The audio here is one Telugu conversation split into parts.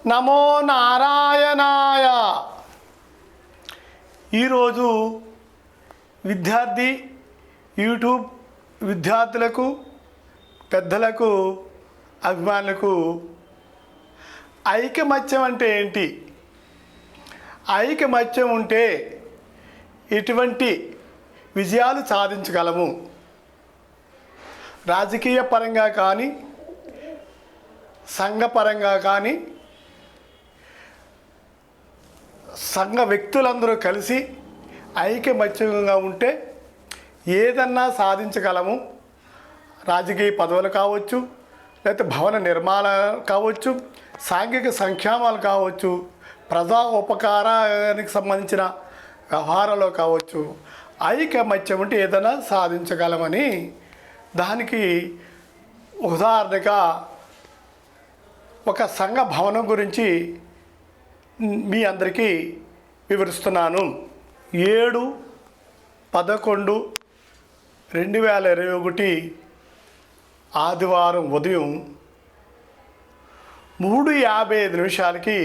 నమో నారాయణాయ. ఈరోజు విద్యార్థి యూట్యూబ్ విద్యార్థులకు, పెద్దలకు, అభిమానులకు ఐకమత్యం అంటే ఏంటి, ఐకమత్యం ఉంటే ఎటువంటి విజయాలు సాధించగలము, రాజకీయ పరంగా కానీ సంఘపరంగా కానీ సంఘ వ్యక్తులందరూ కలిసి ఐకమత్యంగా ఉంటే ఏదన్నా సాధించగలము. రాజకీయ పదవులు కావచ్చు, లేకపోతే భవన నిర్మాణాలు కావచ్చు, సాంఘిక సంక్షేమాలు కావచ్చు, ప్రజా ఉపకారానికి సంబంధించిన వ్యవహారాలు కావచ్చు. ఐకమత్యం అంటే ఏదైనా సాధించగలమని దానికి ఉదాహరణగా ఒక సంఘ భవనం గురించి మీ అందరికీ వివరిస్తున్నాను. 7/11/2021 ఆదివారం ఉదయం 3:55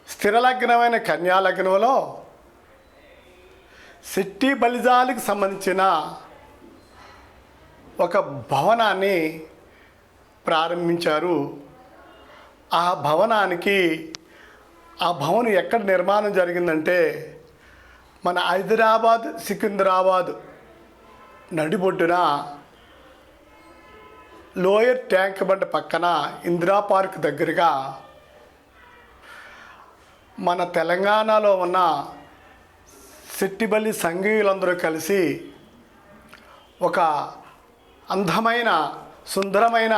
స్థిరలగ్నమైన కన్యాలగ్నంలో శెట్టి బలిజాలకు సంబంధించిన ఒక భవనాన్ని ప్రారంభించారు. ఆ భవనం ఎక్కడ నిర్మాణం జరిగిందంటే మన హైదరాబాద్ సికింద్రాబాద్ నడిబొడ్డున లోయర్ ట్యాంక్ బండ్ పక్కన ఇందిరా పార్క్ దగ్గరగా మన తెలంగాణలో ఉన్న శెట్టిబల్లి సంఘీయులందరూ కలిసి ఒక అందమైన సుందరమైన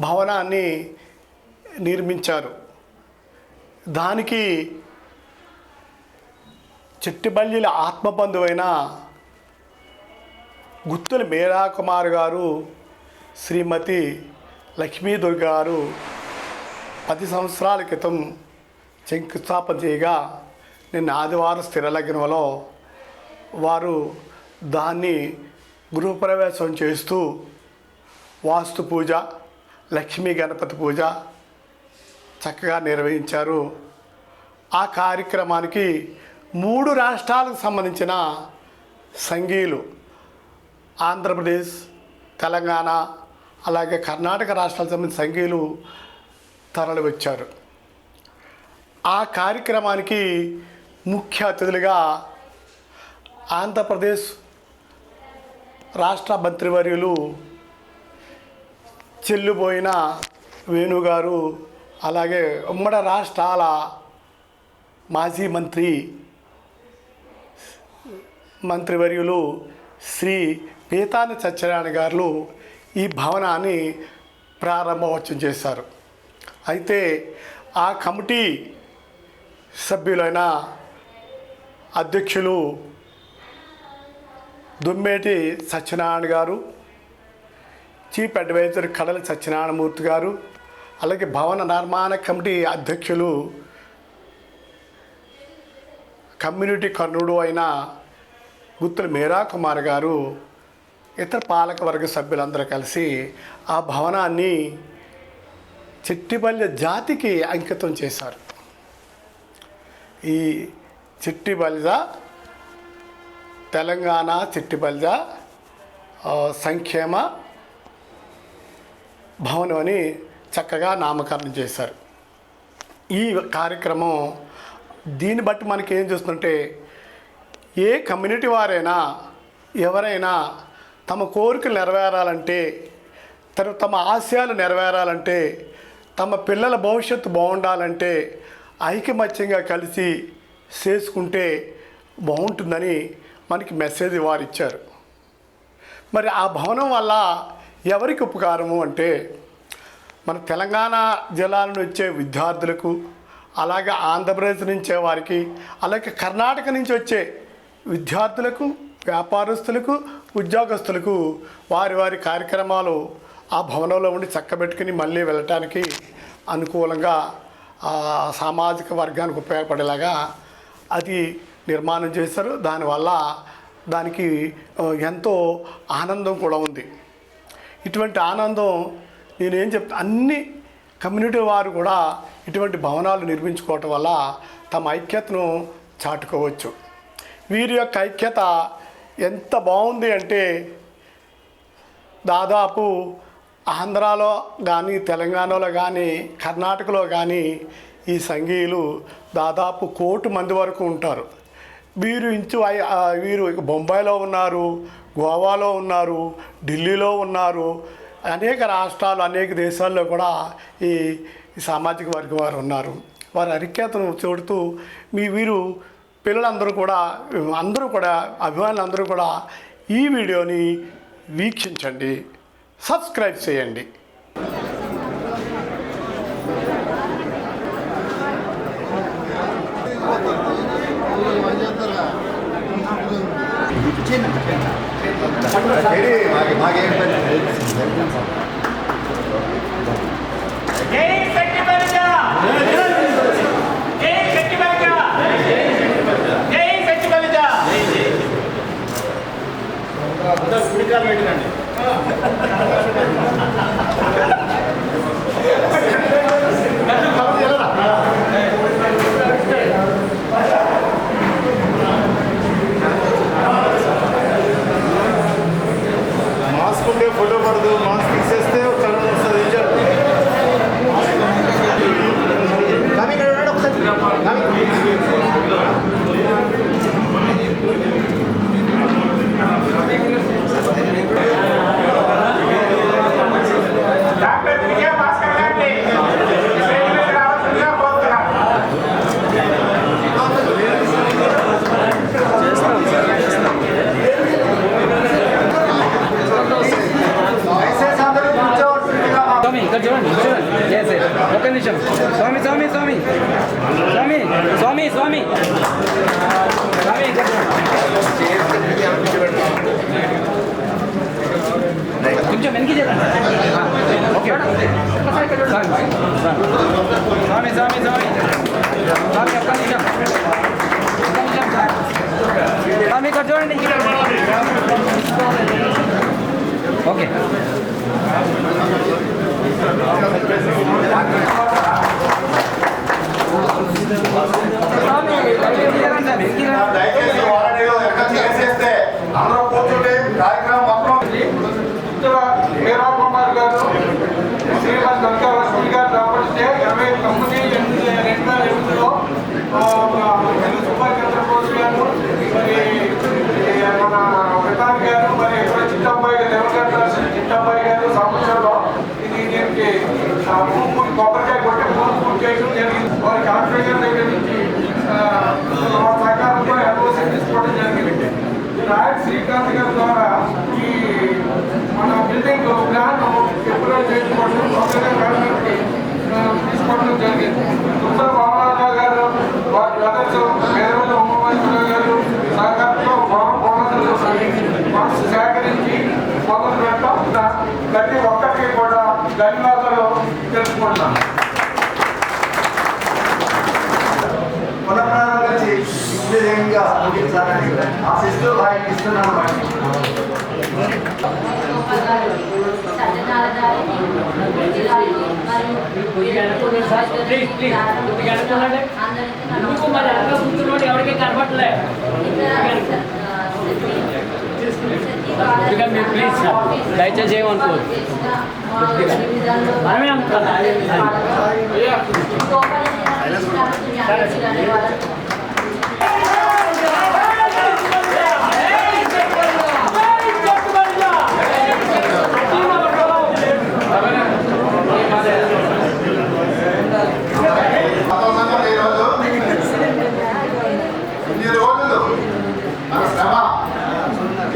భవనాన్ని నిర్మించారు. దానికి చెట్టిబల్లిల ఆత్మబంధువైన గుత్తుల మీరాకుమార్ గారు, శ్రీమతి లక్ష్మీదుర్గ గారు 10 సంవత్సరాల క్రితం శంకుస్థాపన చేయగా నిన్న ఆదివారం స్థిరలగ్నంలో వారు దాన్ని గృహప్రవేశం చేస్తూ వాస్తు పూజ, లక్ష్మీ గణపతి పూజ చక్కగా నిర్వహించారు. ఆ కార్యక్రమానికి 3 రాష్ట్రాలకు సంబంధించిన సంఘీయులు, ఆంధ్రప్రదేశ్, తెలంగాణ, అలాగే కర్ణాటక రాష్ట్రాలకు సంబంధించిన సంఘీయులు తరలి వచ్చారు. ఆ కార్యక్రమానికి ముఖ్య అతిథులుగా ఆంధ్రప్రదేశ్ రాష్ట్ర మంత్రివర్యులు చెల్లుబోయిన వేణుగారు, అలాగే ఉమ్మడి రాష్ట్రాల మాజీ మంత్రివర్యులు శ్రీ పీతాని సత్యనారాయణ గారు ఈ భవనాన్ని ప్రారంభోత్సవం చేశారు. అయితే ఆ కమిటీ సభ్యులైన అధ్యక్షులు దుమ్మేటి సత్యనారాయణ గారు, చీఫ్ అడ్వైజర్ కడలి సత్యనారాయణమూర్తి గారు, అలాగే భవన నిర్మాణ కమిటీ అధ్యక్షులు కమ్యూనిటీ కర్ణుడు అయిన గుత్తుల మీరాకుమార్ గారు, ఇతర పాలకవర్గ సభ్యులందరూ కలిసి ఆ భవనాన్ని చెట్టిబల్లి జాతికి అంకితం చేశారు. ఈ చెట్టిబల్జ తెలంగాణ చెట్టిబల్జ సంక్షేమ భవనం అని చక్కగా నామకరణం చేశారు. ఈ కార్యక్రమం దీన్ని బట్టి మనకి ఏం చూస్తుంటే, ఏ కమ్యూనిటీ వారైనా ఎవరైనా తమ కోరికలు నెరవేరాలంటే, తమ ఆశయాలు నెరవేరాలంటే, తమ పిల్లల భవిష్యత్తు బాగుండాలంటే ఐకమత్యంగా కలిసి చేసుకుంటే బాగుంటుందని మనకి మెసేజ్ వారు ఇచ్చారు. మరి ఆ భవనం వల్ల ఎవరికి ఉపకారము అంటే, మన తెలంగాణ జిల్లాల నుంచి వచ్చే విద్యార్థులకు, అలాగే ఆంధ్రప్రదేశ్ నుంచే వారికి, అలాగే కర్ణాటక నుంచి వచ్చే విద్యార్థులకు, వ్యాపారస్తులకు, ఉద్యోగస్తులకు వారి వారి కార్యక్రమాలు ఆ భవనంలో ఉండి చక్కబెట్టుకుని మళ్ళీ వెళ్ళటానికి అనుకూలంగా సామాజిక వర్గానికి ఉపయోగపడేలాగా అది నిర్మాణం చేశారు. దానివల్ల దానికి ఎంతో ఆనందం కూడా ఉంది. ఇటువంటి ఆనందం నేనేం చెప్తా, అన్ని కమ్యూనిటీ వారు కూడా ఇటువంటి భవనాలు నిర్మించుకోవటం వల్ల తమ ఐక్యతను చాటుకోవచ్చు. వీరి యొక్క ఐక్యత ఎంత బాగుంది అంటే దాదాపు ఆంధ్రాలో కానీ, తెలంగాణలో కానీ, కర్ణాటకలో కానీ ఈ సంఘీయులు దాదాపు 1 కోటి మంది వరకు ఉంటారు. వీరు బొంబాయిలో ఉన్నారు, గోవాలో ఉన్నారు, ఢిల్లీలో ఉన్నారు, అనేక రాష్ట్రాలు, అనేక దేశాల్లో కూడా ఈ సామాజిక వర్గం వారు ఉన్నారు. వారి ఐక్యతను చూడుతూ వీరు పిల్లలందరూ కూడా, అభిమానులందరూ కూడా ఈ వీడియోని వీక్షించండి, సబ్స్క్రైబ్ చేయండి. మాస్క్ ఉంటే ఫోటో పడదు, మాస్క్ తీసేస్తే కరోనా వస్తుంది. ఇక్కడ చూడండి ఒక నిమిషం. స్వామి స్వామి స్వామి స్వామి స్వామి స్వామి స్వామి ఇక్కడ కొంచెం వెనక్కి చేయండి. ఓకే స్వామి స్వామి స్వామి స్వామి ఒక్క నిమిషం స్వామి ఇక్కడ చూడండి. ఓకే దయచేసి వారంటీలో ఎక్కడ చేసేస్తే అందరూ కూర్చుంటే కార్యక్రమం మొత్తం మీరా కుమార్ గారు, శ్రీమతి గంగాలక్ష్మి గారు రాబడితే 29/8/2008లో సుభాష్ చంద్రబోస్ గారు, మరి మన విధాన్ గారు, మరి ఇక్కడ చిట్టబ్బాయి చిట్టబ్బాయి గారు సంవత్సరంలో దీనికి కొబ్బరికాయ కొట్టి పూర్తి చేయడం జరిగింది. వారి కాన్ఫిడెన్స్ దగ్గర నుంచి సహకారంతో ఎల్ఓసి తీసుకోవడం జరిగింది. రాయల్ శ్రీకాంత్ గారి ద్వారా ఈ మన బిల్డింగ్ ప్లాన్ ఎప్పుడో చేసుకోవడం తీసుకోవడం జరిగింది. ఉత్తర బాలరాజు గారు, వారి బ్రదర్స్ పేదల ఉమామహేశ్వర గారు సహకారంతో మనసు సేకరించి మొదలు పెట్టాం. ప్రతి ఒక్కరికి కూడా ధన్యవాదాలు తెలుసుకుంటాం. పునఃప్రారంభం నుంచి విజయంగా ముగించాలని ఆశిస్తూ వారికి ఇస్తున్నాను. ఎవరికి కనపడలే ప్లీజ్ దయచేసి ఏమనుకోవచ్చు. మనమే అనుకోవాలి.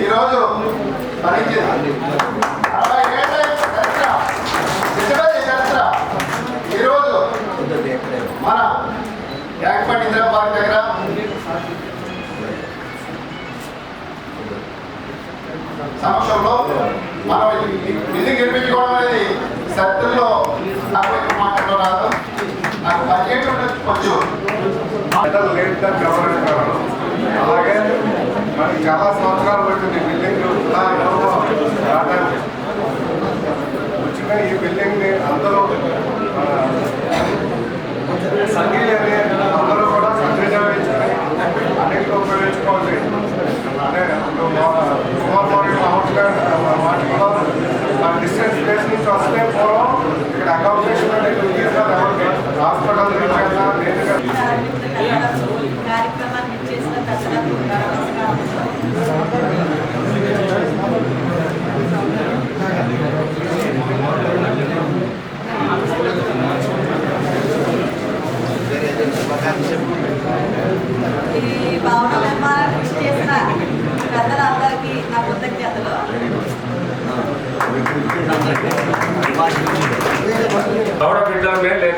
ఈరోజు భరించింది 60 ఏళ్ళ చరిత్ర. ఈరోజు మన యాక్పట్ ఇందిరా పార్క్ దగ్గర సమక్షంలో మనం బిల్డింగ్ నిర్మించుకోవడం అనేది సత్తుల్లో నాకు మాట్లాడడం రాదు. నాకు 17 వచ్చు. అలాగే మనకి చాలా సంవత్సరాలు పట్టింది బిల్డింగ్ వచ్చిన ఈ బిల్డింగ్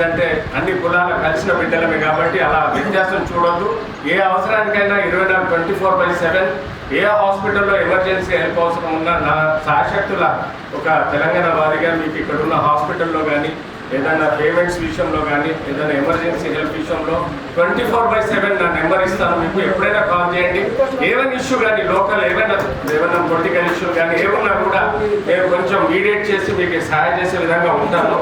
ఏంటంటే అన్ని కులాల కలిసిన బిడ్డలమే కాబట్టి అలా వ్యత్యాసం చూడొద్దు. ఏ అవసరానికైనా 24/7 ఏ హాస్పిటల్లో ఎమర్జెన్సీ హెల్ప్ అవసరం ఉన్నా నా శాశక్తుల ఒక తెలంగాణ వారిగా మీకు ఇక్కడ ఉన్న హాస్పిటల్లో కానీ ఏదైనా పేమెంట్స్ విషయంలో కానీ ఏదైనా ఎమర్జెన్సీ హెల్ప్ విషయంలో 24/7 నా నెంబర్ ఇస్తాను. మీకు ఎప్పుడైనా కాల్ చేయండి. ఏమైనా ఇష్యూ కానీ లోకల్ ఏమైనా పొలిటికల్ ఇష్యూ కానీ ఏమన్నా కూడా నేను కొంచెం మీడియేట్ చేసి మీకు సహాయం చేసే విధంగా ఉంటాను.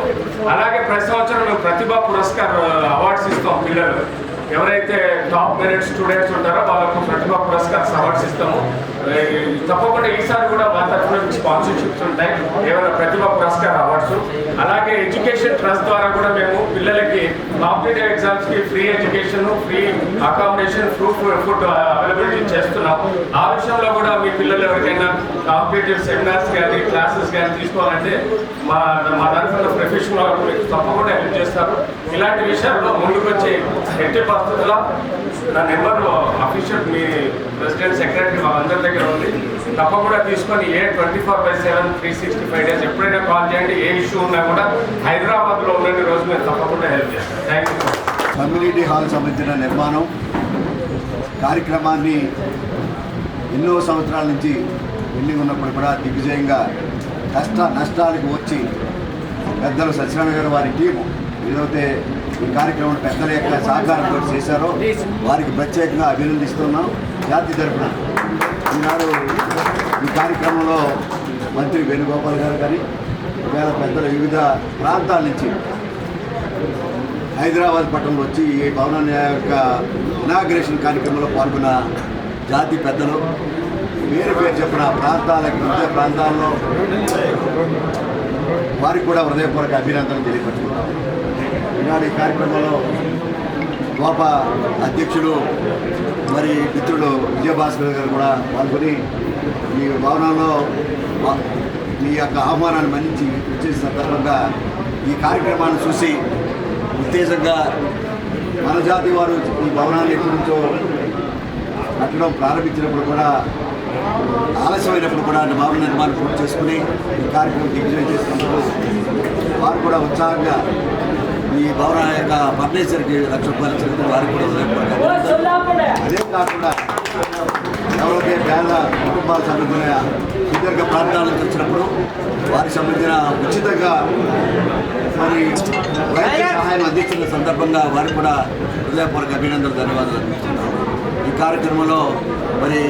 అలాగే ప్రతి సంవత్సరం మేము ప్రతిభా పురస్కార్ అవార్డ్స్ ఇస్తాం. పిల్లలు ఎవరైతే టాప్ మెరిట్ స్టూడెంట్స్ ఉంటారో వాళ్ళకు ప్రతిభా పురస్కార్ అవార్డ్స్ ఇస్తాము. తప్పకుండా ఈసారి కూడా మా తరఫున స్పాన్సర్షిప్స్ ఉంటాయి, ఏమైనా ప్రతిభా పురస్కార్ అవార్డ్స్. అలాగే ఎడ్యుకేషన్ ట్రస్ట్ ద్వారా కూడా మేము పిల్లలకి కాంపిటేటివ్ ఎగ్జామ్స్కి free education, free accommodation, food availability చేస్తున్నాం. ఆ విషయంలో కూడా మీ పిల్లలు ఎవరికైనా కాంపిటేటివ్ సెమినార్స్ కానీ క్లాసెస్ కానీ తీసుకోవాలంటే మా తరఫున ప్రొఫెషనల్ మీకు తప్పకుండా హెల్ప్ చేస్తారు. ఇలాంటి విషయాల్లో ముందుకు వచ్చి ఎట్టి పరిస్థితుల్లో నా నెంబర్ అఫీషియల్ మీ ప్రెసిడెంట్ సెక్రటరీ వాళ్ళందరి దగ్గర ఉంది. తప్పకుండా తీసుకొని 24/7 365 days ఎప్పుడైనా కాల్ చేయండి. ఏ ఇష్యూ ఉన్నా కూడా హైదరాబాద్లో ఉన్న రోజు మేము తప్పకుండా హెల్ప్ చేస్తాం. Thank you. కమ్యూనిటీ హాల్ సంబంధించిన నిర్మాణం కార్యక్రమాన్ని ఎన్నో సంవత్సరాల నుంచి పెండింగ్ ఉన్నప్పుడు కూడా దిగ్విజయంగా నష్టాలకు వచ్చి పెద్దలు సత్యనారాయణ గారు వారి టీము ఏదైతే ఈ కార్యక్రమం పెద్దల యొక్క సహకారంతో చేశారో వారికి ప్రత్యేకంగా అభినందిస్తున్నాం. జాతి తరఫున ఈనాడు ఈ కార్యక్రమంలో మంత్రి వేణుగోపాల్ గారు కానీ ఈవేళ పెద్దలు వివిధ ప్రాంతాల నుంచి హైదరాబాద్ పట్టణంలో వచ్చి ఈ భవనాన్ని యొక్క ఇనాగ్రేషన్ కార్యక్రమంలో పాల్గొన్న జాతి పెద్దలు పేరు చెప్పిన ప్రాంతాలకు వివిధ ప్రాంతాల్లో వారికి కూడా హృదయపూర్వక అభినందనలు తెలియపరుచుకుంటాం. ఈనాడు ఈ కార్యక్రమంలో గోప అధ్యక్షులు మరి మిత్రుడు విజయభాస్కర్ గారు కూడా పాల్గొని ఈ భవనంలో మీ యొక్క ఆహ్వానాన్ని మన్నించి వచ్చేసిన సందర్భంగా ఈ కార్యక్రమాన్ని చూసి ఉత్తేజంగా మన జాతి వారు ఈ భవనాన్ని ఎప్పటి నుంచో కట్టడం ప్రారంభించినప్పుడు కూడా ఆలస్యమైనప్పుడు కూడా భవన నిర్మాణం పూర్తి చేసుకుని ఈ కార్యక్రమం దిగ్విజయం చేసినప్పుడు వారు కూడా ఉత్సాహంగా ఈ భవన యొక్క ఫర్నిచర్కి ₹1,00,000 ఇచ్చినందుకు వారికి కూడా అదే కాకుండా ఎవరైతే పేద కుటుంబాలకు సంబంధించిన సుదీర్ఘ ప్రాంతాల నుంచి వచ్చినప్పుడు వారికి సంబంధించిన ఉచితంగా మరి వైద్య సహాయం అందిస్తున్న సందర్భంగా వారికి కూడా హృదయపూర్వక అభినందనలు ధన్యవాదాలు అందిస్తున్నాం. ఈ కార్యక్రమంలో మరి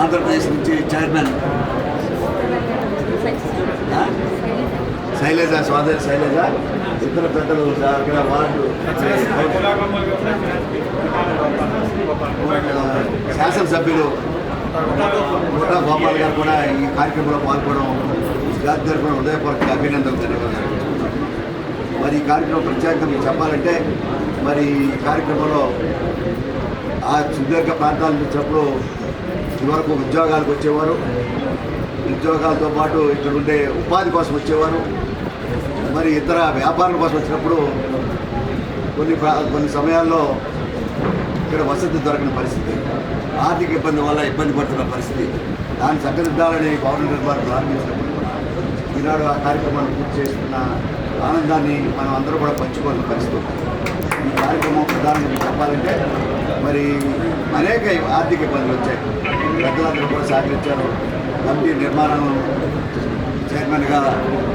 ఆంధ్రప్రదేశ్ నుంచి చైర్మన్ శైలజ సోదరి శైలజ, ఇతర పెద్దలు అక్కడ వార్డు శాసనసభ్యులు కోటా గోపాల్ గారు కూడా ఈ కార్యక్రమంలో పాల్గొనడం జాతి తరఫున హృదయపూర్వక అభినందనలు తెలియజేస్తున్నారు. మరి ఈ కార్యక్రమం ప్రత్యేకంగా మీకు చెప్పాలంటే మరి ఈ కార్యక్రమంలో ఆ సుదీర్ఘ ప్రాంతాల నుంచి వచ్చినప్పుడు ఇదివరకు ఉద్యోగాలకు వచ్చేవారు, ఉద్యోగాలతో పాటు ఇక్కడ ఉండే ఉపాధి కోసం వచ్చేవారు, మరి ఇతర వ్యాపారాల కోసం వచ్చినప్పుడు కొన్ని సమయాల్లో ఇక్కడ వసతి దొరకని పరిస్థితి, ఆర్థిక ఇబ్బంది వల్ల ఇబ్బంది పడుతున్న పరిస్థితి. దాన్ని చక్కదిద్దాలని భవన నిర్మాణం ప్రారంభించినప్పుడు ఈనాడు ఆ కార్యక్రమాన్ని పూర్తి చేసుకున్న ఆనందాన్ని మనం అందరూ కూడా పంచుకోవాల్సిన పరిస్థితి. ఈ కార్యక్రమం ప్రధానంగా మీకు చెప్పాలంటే మరి అనేక ఆర్థిక ఇబ్బందులు వచ్చాయి. పెద్దలందరూ కూడా సహకరించారు. కమిటీ నిర్మాణం చైర్మన్గా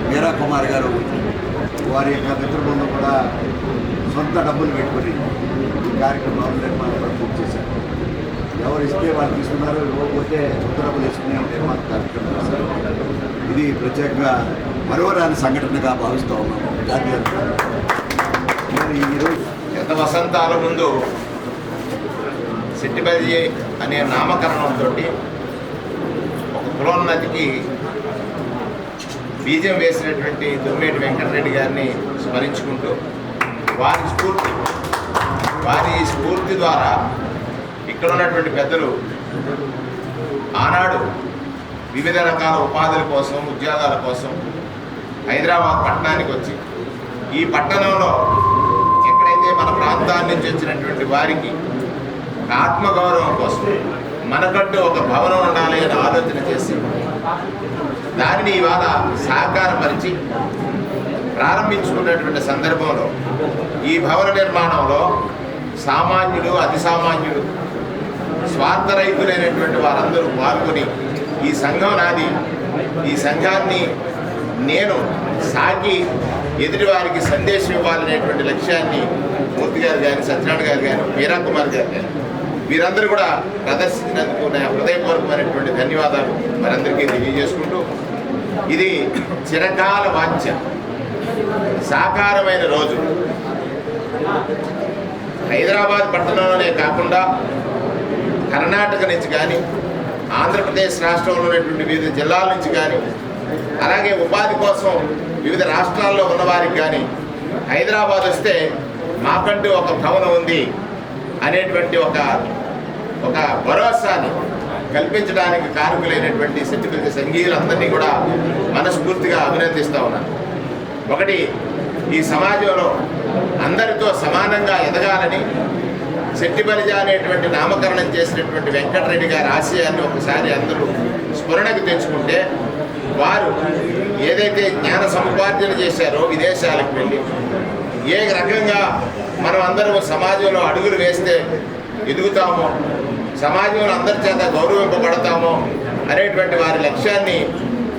మీరా కుమార్ గారు వారి యొక్క మిత్ర బృందం కూడా సొంత డబ్బులు పెట్టుకొని ఈ కార్యక్రమం నిర్మాణం కూడా పూర్తి చేశారు. ఎవరు ఇస్తే వాళ్ళు తీసుకున్నారు, ఇవ్వకపోతే సొంత డబ్బులు తీసుకునే నిర్మాణ కార్యక్రమం చేశారు. ఇది ప్రత్యేకంగా మరోరాని సంఘటనగా భావిస్తూ ఉన్నాం జాతీయ. మరి ఈరోజు గత వసంతాల ముందు సిట్టిపల్లి అనే నామకరణంతో ఒక కులోన్నతికి బీజం వేసినటువంటి దుమ్మేటి వెంకటరెడ్డి గారిని స్మరించుకుంటూ వారి స్ఫూర్తి ద్వారా ఇక్కడ ఉన్నటువంటి పెద్దలు ఆనాడు వివిధ రకాల ఉపాధుల కోసం, ఉద్యోగాల కోసం హైదరాబాద్ పట్టణానికి వచ్చి ఈ పట్టణంలో ఎక్కడైతే మన ప్రాంతాల నుంచి వచ్చినటువంటి వారికి ఆత్మగౌరవం కోసం మనకంటూ ఒక భవనం ఉండాలి అని ఆలోచన చేసి దానిని ఇవాళ సాకారపరిచి ప్రారంభించుకున్నటువంటి సందర్భంలో ఈ భవన నిర్మాణంలో సామాన్యులు, అతి సామాన్యులు, స్వార్థరహితులైనటువంటి వారందరూ పాల్గొని ఈ సంఘం నాది, ఈ సంఘాన్ని నేను సాకి ఎదుటివారికి సందేశం ఇవ్వాలనేటువంటి లక్ష్యాన్ని మూర్తి గారు కానీ, సత్యనారాయణ గారు కానీ, మీరా కుమార్ గారు కానీ వీరందరూ కూడా ప్రదర్శించినందుకు నా హృదయపూర్వకమైనటువంటి ధన్యవాదాలు వారందరికీ తెలియజేసుకుంటూ, ఇది చిరకాల వాంఛ సాకారమైన రోజు. హైదరాబాద్ పట్టణంలోనే కాకుండా కర్ణాటక నుంచి కానీ, ఆంధ్రప్రదేశ్ రాష్ట్రంలో ఉన్నటువంటి వివిధ జిల్లాల నుంచి కానీ, అలాగే ఉపాధి కోసం వివిధ రాష్ట్రాల్లో ఉన్నవారికి కానీ హైదరాబాద్ వస్తే మాకంటూ ఒక భవనం ఉంది అనేటువంటి ఒక భరోసాని కల్పించడానికి కారకులైనటువంటి సెట్టిపల్లి సంఘీయులందరినీ కూడా మనస్ఫూర్తిగా అభినందిస్తూ ఉన్నాను. ఒకటి, ఈ సమాజంలో అందరితో సమానంగా ఎదగాలని సెట్టిబలిజ అనేటువంటి నామకరణం చేసినటువంటి వెంకటరెడ్డి గారి ఆశయాన్ని ఒకసారి అందరూ స్ఫురణకు తెచ్చుకుంటే, వారు ఏదైతే జ్ఞాన సముపార్జన చేశారో విదేశాలకు వెళ్ళి ఏ రకంగా మనం అందరం సమాజంలో అడుగులు వేస్తే ఎదుగుతామో, సమాజంలో అందరి చేత గౌరవింపబడతామో అనేటువంటి వారి లక్ష్యాన్ని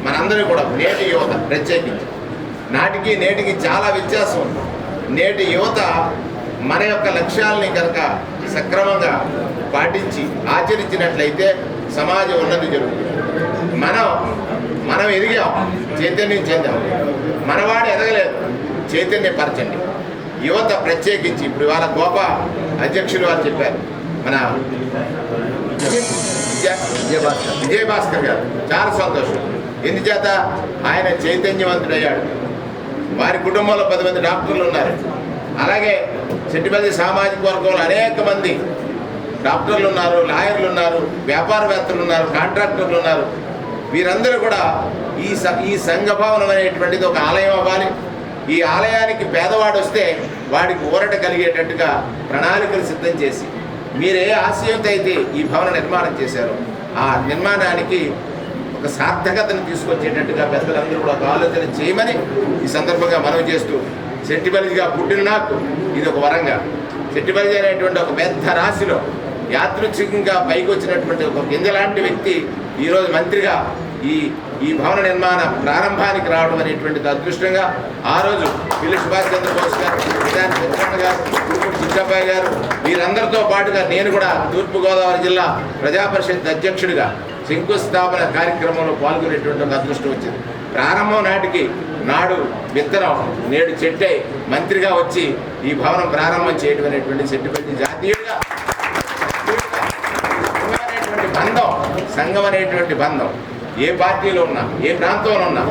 మనందరూ కూడా, నేటి యువత ప్రత్యేకించి, నాటికి నేటికి చాలా వ్యత్యాసం ఉంది. నేటి యువత మన యొక్క లక్ష్యాలని కనుక సక్రమంగా పాటించి ఆచరించినట్లయితే సమాజం ఉన్నది జరుగుతుంది. మనం ఎదిగాం, చైతన్యం చెందాం, మనవాడు ఎదగలేదు, చైతన్యపరచండి. యువత ప్రత్యేకించి ఇప్పుడు వాళ్ళ గోప అధ్యక్షులు వారు చెప్పారు, మన విజయభాస్కర్ గారు, చాలా సంతోషం. ఎందుచేత ఆయన చైతన్యవంతుడయ్యాడు. వారి కుటుంబంలో 10 మంది డాక్టర్లు ఉన్నారు. అలాగే సెట్టిపల్లి సామాజిక వర్గంలో అనేక మంది డాక్టర్లు ఉన్నారు, లాయర్లు ఉన్నారు, వ్యాపారవేత్తలు ఉన్నారు, కాంట్రాక్టర్లు ఉన్నారు. వీరందరూ కూడా ఈ సంఘ భవనం అనేటువంటిది ఒక ఆలయం అవ్వాలి. ఈ ఆలయానికి పేదవాడు వస్తే వాడికి ఊరట కలిగేటట్టుగా ప్రణాళికలు సిద్ధం చేసి, మీరు ఏ ఆశయంతో అయితే ఈ భవన నిర్మాణం చేశారో ఆ నిర్మాణానికి ఒక సార్థకతను తీసుకొచ్చేటట్టుగా పెద్దలందరూ కూడా ఒక ఆలోచన చేయమని ఈ సందర్భంగా మనవి చేస్తూ, సెట్టిబలిజిగా పుట్టిన నాకు ఇది ఒక వరంగా, సెట్టిబలిజి అనేటువంటి ఒక పెద్ద రాశిలో యాదృచ్ఛికంగా పైకి వచ్చినటువంటి ఒక గింజలాంటి వ్యక్తి ఈరోజు మంత్రిగా ఈ భవన నిర్మాణ ప్రారంభానికి రావడం అనేటువంటిది అదృష్టంగా, ఆ రోజు పిల్లి సుభాష్ చంద్రబోస్ గారు, విధాని సత్యనారాయణ గారు, చిట్టబ్బాయి గారు, వీరందరితో పాటుగా నేను కూడా తూర్పుగోదావరి జిల్లా ప్రజాపరిషత్ అధ్యక్షుడిగా శంకుస్థాపన కార్యక్రమంలో పాల్గొనేటువంటి ఒక అదృష్టం వచ్చింది. ప్రారంభం నాటికి నాడు విత్తనం నేడు చెట్టై మంత్రిగా వచ్చి ఈ భవనం ప్రారంభం చేయడం అనేటువంటి సెట్టిపల్లి జాతీయుడిగా సంఘం అనేటువంటి బంధం ఏ పార్టీలో ఉన్నా, ఏ ప్రాంతంలో ఉన్నా,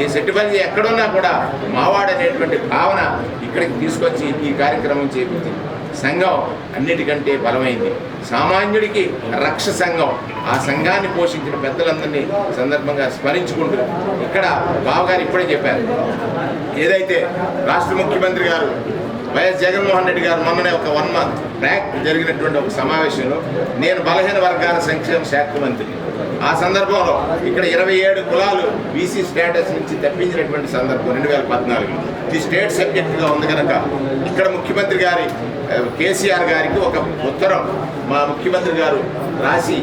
ఈ సెట్టిపల్లి ఎక్కడున్నా కూడా మావాడు అనేటువంటి భావన ఇక్కడికి తీసుకొచ్చి ఈ కార్యక్రమం చేపించింది. సంఘం అన్నిటికంటే బలమైంది. సామాన్యుడికి రక్ష సంఘం. ఆ సంఘాన్ని పోషించిన పెద్దలందరినీ సందర్భంగా స్మరించుకుంటూ, ఇక్కడ బావగారు ఇప్పుడే చెప్పారు, ఏదైతే రాష్ట్ర ముఖ్యమంత్రి గారు వైఎస్ జగన్మోహన్ రెడ్డి గారు మొన్ననే ఒక 1 month బ్యాక్ జరిగినటువంటి ఒక సమావేశంలో నేను బలహీన వర్గాల సంక్షేమ శాఖ మంత్రి, ఆ సందర్భంలో ఇక్కడ 27 కులాలు బీసీ స్టేటస్ నుంచి తప్పించినటువంటి సందర్భం 2014. ఇది స్టేట్ సబ్జెక్టుగా ఉంది కనుక ఇక్కడ ముఖ్యమంత్రి గారి కేసీఆర్ గారికి ఒక ఉత్తరం మా ముఖ్యమంత్రి గారు రాసి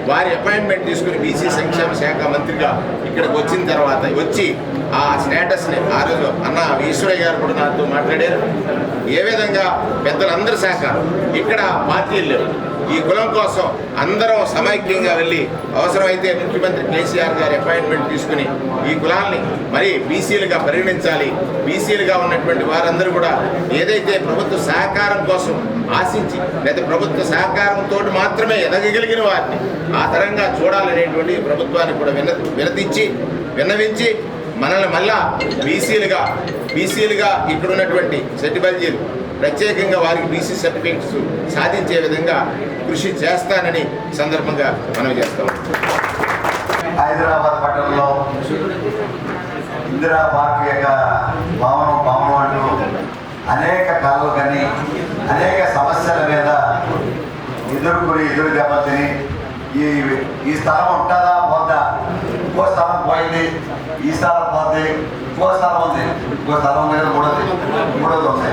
వారి అపాయింట్మెంట్ తీసుకుని బీసీ సంక్షేమ శాఖ మంత్రిగా ఇక్కడికి వచ్చిన తర్వాత వచ్చి ఆ స్టేటస్ని ఆ రోజు అన్న ఈశ్వరయ్య గారు కూడా నాతో మాట్లాడారు. ఏ విధంగా పెద్దలందరూ సహకారం, ఇక్కడ పార్టీలు లేవు, ఈ కులం కోసం అందరం సమైక్యంగా వెళ్ళి అవసరమైతే ముఖ్యమంత్రి కేసీఆర్ గారి అపాయింట్మెంట్ తీసుకుని ఈ కులాల్ని మరి బీసీలుగా పరిగణించాలి. బీసీలుగా ఉన్నటువంటి వారందరూ కూడా ఏదైతే ప్రభుత్వ సహకారం కోసం ఆశించి లేదా ప్రభుత్వ సహకారంతో మాత్రమే ఎదగగలిగిన వారిని ఆ తరంగా చూడాలనేటువంటి ప్రభుత్వాన్ని కూడా విన్నవించి మనల్ని మళ్ళా బీసీలుగా ఇక్కడ ఉన్నటువంటి సెట్టిబల్జీలు ప్రత్యేకంగా వారికి బీసీ సర్టిఫికేట్స్ సాధించే విధంగా కృషి చేస్తానని సందర్భంగా మనం చేస్తాం. హైదరాబాద్ పట్టణంలో ఇందిరా పార్క్ యొక్క భవనం అంటూ అనేక కళలు కానీ అనేక సమస్యల మీద ఎదురు దెబ్బతిని ఈ స్థలం ఉంటుందా పోద్దా ఇంకో స్థలం పోయింది, ఈ స్థలం పోతే ఇంకో స్థలం ఉంది, ఇంకో స్థలం ఉంది కదా, మూడోది ఉంది.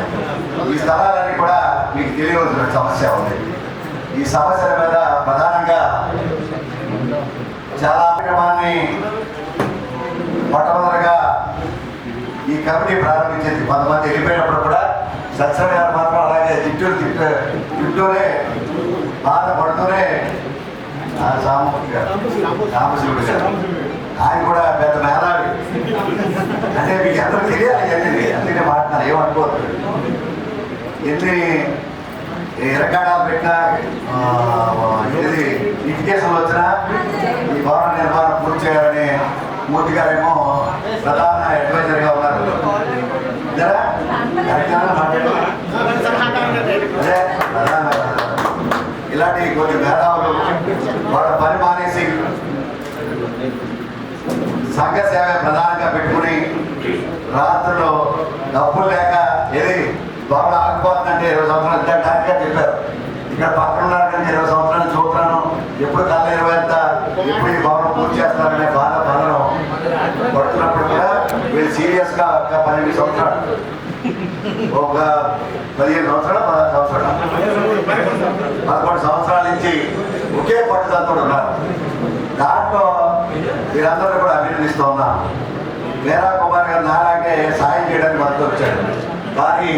ఈ స్థలాలన్నీ కూడా మీకు తెలియవలసిన సమస్య ఉంది. ఈ సమస్యల మీద ప్రధానంగా చాలా కార్యక్రమాన్ని మొట్టమొదటిగా ఈ కమిటీ ప్రారంభించింది. కొంతమంది వెళ్ళిపోయినప్పుడు కూడా సత్సంగ గారు మాత్రం అలాగే తింటూనే బాధపడుతూనే సాంబశివుడు గారు ఆయన కూడా పెద్ద మేధావి. అంటే మీకు అందరూ తెలియాలి జరిగింది, అందుకే మాట్లాడారు, ఏమనుకోవద్దు. ఎన్ని ఎరకాడాలు పెట్టినా ఏది ఇన్విటేషన్లు వచ్చినా ఈ భవన నిర్మాణం పూర్తి చేయాలని మూర్తి గారేమో ప్రధాన అడ్వైజర్గా ఉన్నారు. ఇలాంటి కొన్ని మేధావులు వాళ్ళ పని మానేసి సంఘ సేవ ప్రధానంగా పెట్టుకుని రాత్రులు డబ్బులు లేక ఏది బాగా ఆగిపోతుందంటే 20 సంవత్సరాలు డాక్టర్గా చెప్పారు. ఇక్కడ పక్కన ఉన్నారు కానీ 20 సంవత్సరాలు చూస్తున్నాను, ఎప్పుడు కళ్ళ 20 ఎంత, ఎప్పుడు ఈ భవనం పూర్తి చేస్తారనే బాధను పడుతున్నప్పుడు కూడా వీళ్ళు సీరియస్గా ఒక 12 సంవత్సరాలు, ఒక 15 సంవత్సరాలు, 16 సంవత్సరాలు, 11 సంవత్సరాల నుంచి ఒకే పట్టుదలతో ఉన్నారు. దాంట్లో వీరందరూ కూడా అభినందిస్తూ ఉన్నాను. మేరా కుమార్ గారు నాలాగే సాయం చేయడానికి మనతో వచ్చాడు. కానీ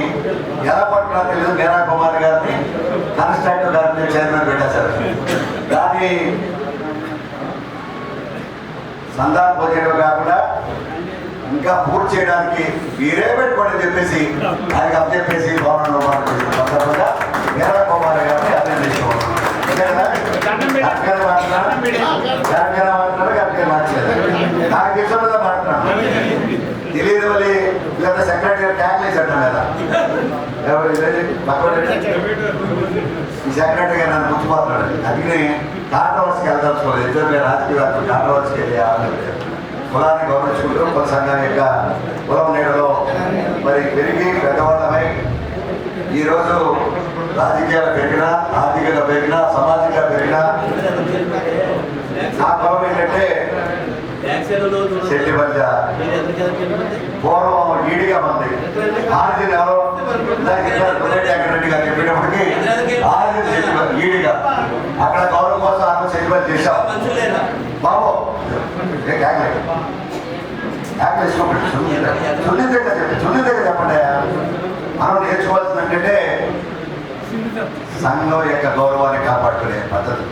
ఎలా పట్టుకున్నా తెలియదు, మేరా కుమార్ గారిని కన్స్ట్రక్టర్ గారిని చైర్మన్ పెట్టేశారు. దాన్ని సంధానం పోజేయడం కాకుండా ఇంకా పూర్తి చేయడానికి మీరే పెట్టుకోండి చెప్పేసి ఆయనకు అప్పచెప్పేసి భవన నిర్మాణం చేసిన సందర్భంగా మేరా కుమార్ గారిని అభినందిస్తున్నాం. నాకు ఇష్టంగా మాట్లాడుతున్నాను, తెలియదు మళ్ళీ లేదా సెక్రటరీ ట్యాగ్ వేసాడు కదా, ఈ సెక్రటరీ గారు నన్ను గుర్తుపోతున్నాడు. అందుకని కాంట్రవర్సీకి వెళ్ళదలుచుకోలేదు. ఇద్దరు మీరు రాజకీయ కాంట్రవర్సీకి వెళ్ళి కులాన్ని గౌరవించుకుంటూ కుల సంఘం యొక్క కులం నీడలో మరి పెరిగి పెద్దవాళ్ళమై ఈరోజు రాజకీయాలు పెరిగినా, ఆర్థికంగా పెరిగినా, సామాజికంగా పెరిగినా నా కులం ఏంటంటే చెల్లి మధ్య పూర్వం ఈడిగా ఉంది. ఆర్జీని ఎవరో రెడ్డి గారు చెప్పేటప్పటికి ఆర్జీ ఈడిగా అక్కడ గౌరవం కోసం ఆమె చెల్లిబడి చేశాం. బాబు సున్నితంగా చెప్పండి. మనం నేర్చుకోవాల్సింది ఏంటంటే సంఘం యొక్క గౌరవాన్ని కాపాడుకునే పద్ధతి.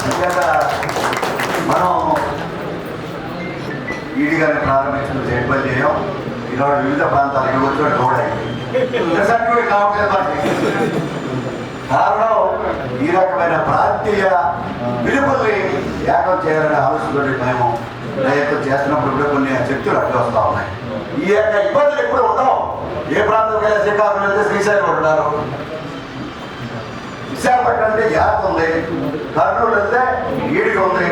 ఎందుకంటే మనం ఈడిగానే ప్రారంభించిన చేయబడి చేయం. ఈనాడు వివిధ ప్రాంతాలకు వచ్చిన గౌడ కారణం ఈ రకమైన ప్రాంతీయ విలువల్ని ఏకం చేయాలనే ఆలోచనతో మేము ప్రయత్నం చేస్తున్నప్పుడు కూడా కొన్ని శక్తులు అడ్డు వస్తూ ఉన్నాయి. ఈ యొక్క ఇబ్బందులు ఎప్పుడు ఉండవు. ఏ ప్రాంతంలో శ్రీకాకుళం వెళ్తే శ్రీశైలం ఉంటారు, విశాఖపట్నం అంటే యాత్ర ఉంది, కర్నూలు వెళ్తే ఈడికి ఉంది.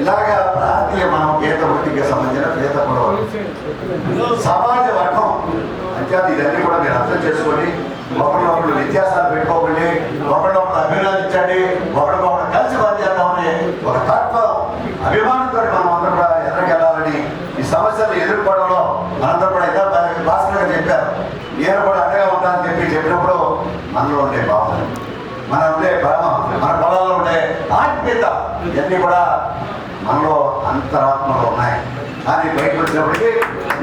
ఇలాగా ప్రాంతీయ మనం గీత వృత్తికి సంబంధించిన గీత కూడా సమాజ వర్గం అంటే ఇదన్నీ కూడా మీరు అర్థం చేసుకొని ఒకరినొకరు వ్యత్యాసాలు పెట్టుకోకండి, ఒకరినొకరు అభినందించండి, ఒకరినొకరు కలిసి పనిచేద్దామని ఒక తత్వం అభిమానంతో మనం అందరూ కూడా ఎదురుకెళ్ళాలని ఈ సమస్యలు ఎదుర్కోవడంలో మనందరూ కూడా ఇద్దరు భాస్కర్గా చెప్పారు. నేను కూడా అండగా ఉంటానని చెప్పినప్పుడు మనలో ఉండే భావన, మన ఉండే భ్రమ, మన పొలాల్లో ఉండే ఆత్మీయత ఇవన్నీ కూడా మనలో అంతరాత్మలో ఉన్నాయి. కానీ బయటకు వచ్చినప్పటికీ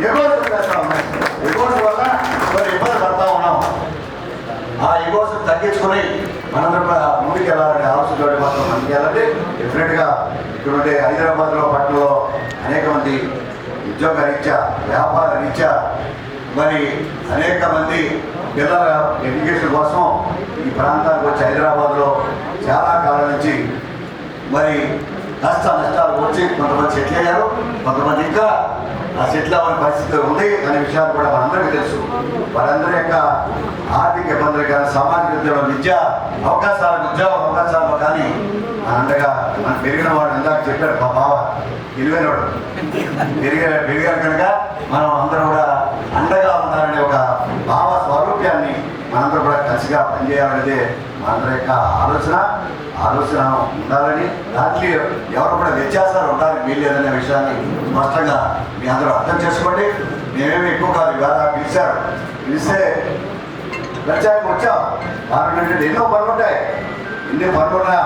ఎగోసు చేస్తూ ఉన్నాయి. ఎగోసు వల్ల కొన్ని ఇబ్బంది పడతా ఉన్నాం. ఆ ఎగోసు తగ్గించుకొని మనందరూ కూడా ముందుకు వెళ్ళాలని ఆలోచనతో మాత్రం ముందుకు వెళ్ళాలి. డెఫినెట్గా ఇటువంటి హైదరాబాద్లో పట్టణంలో అనేక మంది ఉద్యోగ రీత్యా, వ్యాపార రీత్యా మరి అనేక మంది పిల్లల ఎడ్యుకేషన్ కోసం ఈ ప్రాంతానికి వచ్చి హైదరాబాద్లో చాలా కాలం నుంచి మరి నష్టాలు వచ్చి కొంతమంది సెటిల్ అయ్యారు, కొంతమంది ఇంకా ఆ సెటిల్ అవ్వని పరిస్థితి ఉంది అనే విషయాలు కూడా మనందరికీ తెలుసు. వారందరి యొక్క ఆర్థిక ఇబ్బందులు కానీ, సామాజిక ఉద్యోగం, విద్యా అవకాశాలు, ఉద్యోగ అవకాశాలు కానీ అండగా మనం పెరిగిన వాడు ఇందాక చెప్పారు మా బావ విలువైనవాడు పెరిగారు కనుక మనం అందరం కూడా అండగా ఉండాలనే ఒక భావ స్వరూప్యాన్ని మనందరూ కూడా కలిసిగా పనిచేయాలనేది మనందరి యొక్క ఆలోచన. ఆలోచన ఉండాలని, దాంట్లో ఎవరు కూడా వ్యత్యాసాలు ఉండడానికి వీల్లేదనే విషయాన్ని స్పష్టంగా మీ అందరూ అర్థం చేసుకోండి. మేమేమి ఎక్కువ కాదు, ఇవాళ పిలిస్తే ప్రత్యేకంగా వచ్చాం. కాబట్టి ఎన్నో పనులు ఉంటాయి. ఎన్ని పనులున్నా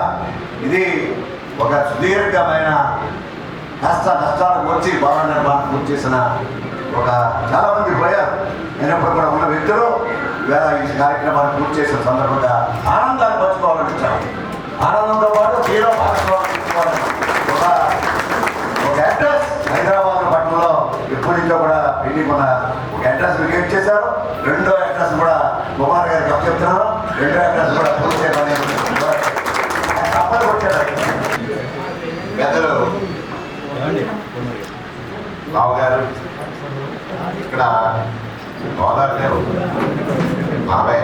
ఇది ఒక సుదీర్ఘమైన నష్టాలకు వచ్చి భవన నిర్మాణం పూర్తి చేసిన ఒక చాలామంది పోయారు. అయినప్పుడు కూడా ఉన్న వ్యక్తులు ఇవాళ ఈ కార్యక్రమాన్ని పూర్తి చేసిన సందర్భంగా ఆనందాన్ని పంచుకోవాలని వచ్చాము. ఆనందంతో పాటు తీరం భాగస్వామ్యం ఒక అడ్రస్ హైదరాబాద్ పట్టణంలో ఎప్పటి నుంచో కూడా పెళ్లి మన ఒక అడ్రస్ క్రియేట్ చేశారు. రెండో అడ్రస్ కూడా కుమార్ గారికి చెప్తున్నారు. రెండో అడ్రస్ కూడా పూర్తి చేయమని తప్పని వచ్చారు. పెద్దలు బాబు గారు ఇక్కడ గోదావరి లేవు బాబాయ్